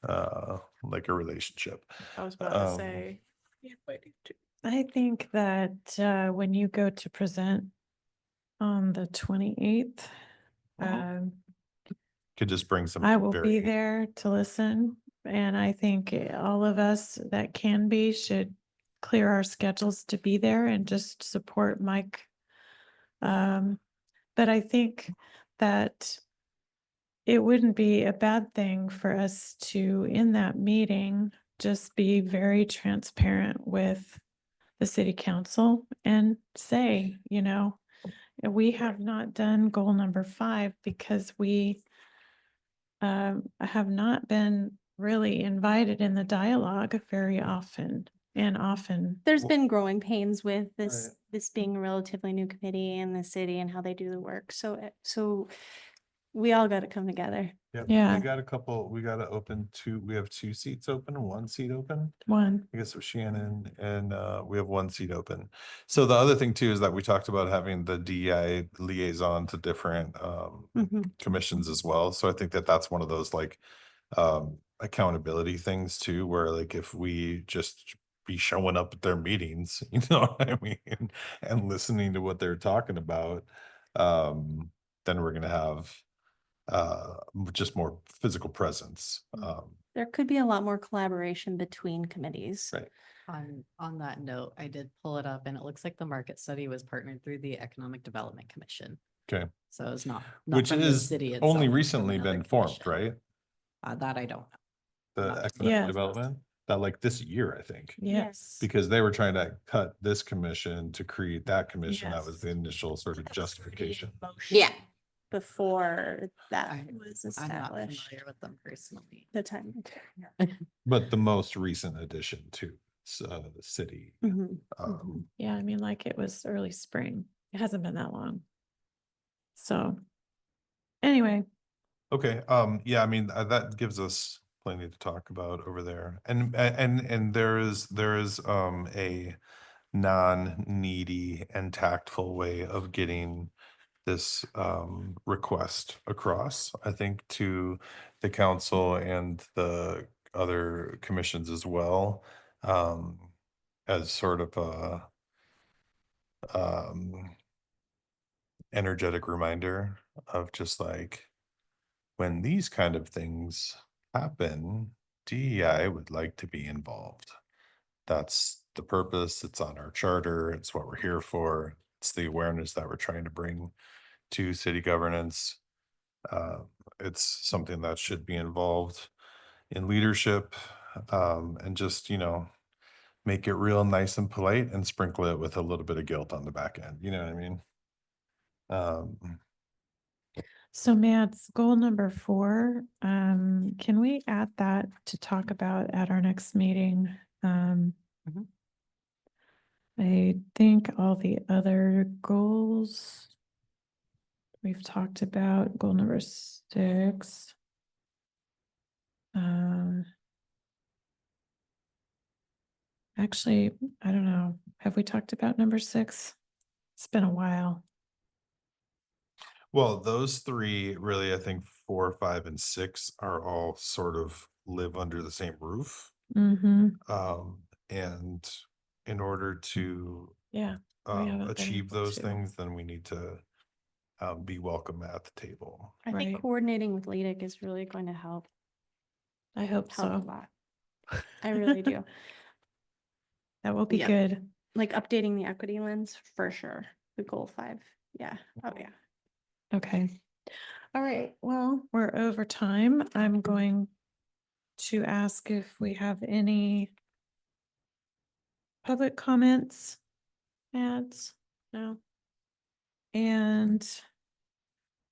like a relationship. I was about to say. Yeah, waiting to. I think that when you go to present on the 28th, could just bring some. I will be very- there to listen, and I think all of us that can be should clear our schedules to be there and just support Mike. But I think that it wouldn't be a bad thing for us to, in that meeting, just be very transparent with the city council and say, we have not done goal number 5 because we have not been really invited in the dialogue very often and often. There's been growing pains with Right. this being a relatively new committee in the city and how they do the work. So we all got to come together. Yeah. We got we have 2 seats open, 1 seat open. One, I guess with Shannon and we have 1 seat open. So the other thing too is that we talked about having the DEI liaison to different Mhm. commissions as well. So I think that that's one of those like accountability things too, where like if we just be showing up at their meetings, you know what I mean, and listening to what they're talking about, then we're gonna have just more physical presence. There could be a lot more collaboration between committees. Right. On that note, I did pull it up and it looks like the market study was partnered through the Economic Development Commission. Okay. So it's not Which from the is city only itself, from recently another been formed, commission. right? That I don't know. The Not- economic Yes. development, that like this year, I think, yes. because they were trying to cut this commission to create that commission. That was Yes. the initial sort of justification. Yeah. Before that I- was I'm not established. familiar with them personally. The time. But the most recent addition to the city. Mhm. Yeah, I mean, like it was early spring. It hasn't been that long. So anyway, Okay, yeah, I mean, that gives us plenty to talk about over there. And there is a non-needy and tactful way of getting this request across, I think, to the council and the other commissions as well. As sort of a energetic reminder of just like when these kind of things happen, DEI would like to be involved. That's the purpose. It's on our charter. It's what we're here for. It's the awareness that we're trying to bring to city governance. It's something that should be involved in leadership, and just, make it real nice and polite and sprinkle it with a little bit of guilt on the back end. You know what I mean? so Matt's goal number 4, can we add that to talk about at our next meeting? Mhm. I think all the other goals we've talked about, goal number 6. Actually, I don't know. Have we talked about number 6? It's been a while. Well, those 3 really, I think 4, 5, and 6 are all sort of live under the same roof. Mm-hmm. And in order to Yeah. We haven't been achieve able those to. things, then we need to be welcome at the table. I Right. think coordinating with LEDIC is really going to help I hope a so. lot. I really do. That will be Yeah. good. Like updating the equity lens for sure. The goal 5. Yeah. Oh yeah. Okay. All right. Well, we're over time. I'm going to ask if we have any public comments, ads. No. And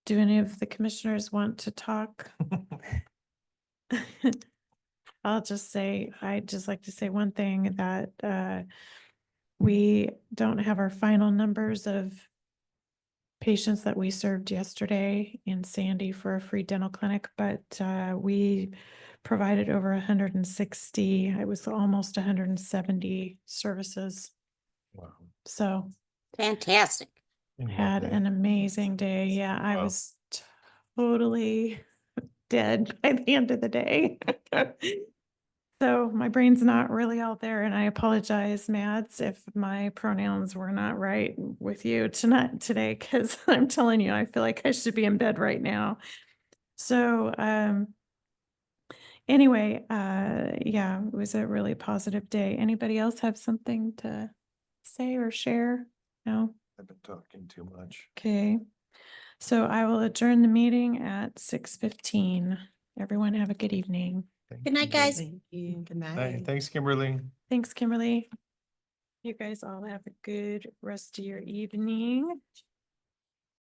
do any of the commissioners want to talk? I'd just like to say one thing that we don't have our final numbers of patients that we served yesterday in Sandy for a free dental clinic, but we provided over 160, it was almost 170 services. Wow. So Fantastic. had an amazing day. Yeah, I Wow. was totally dead by the end of the day. So my brain's not really out there, and I apologize, Mads, if my pronouns were not right with you today, because I'm telling you, I feel like I should be in bed right now. So, anyway, yeah, it was a really positive day. Anybody else have something to say or share? No? I've been talking too much. Okay. So I will adjourn the meeting at 6:15. Everyone have a good evening. Good night, guys. Thank you. Good Hey, night. thanks, Kimberly. Thanks, Kimberly. You guys all have a good rest of your evening.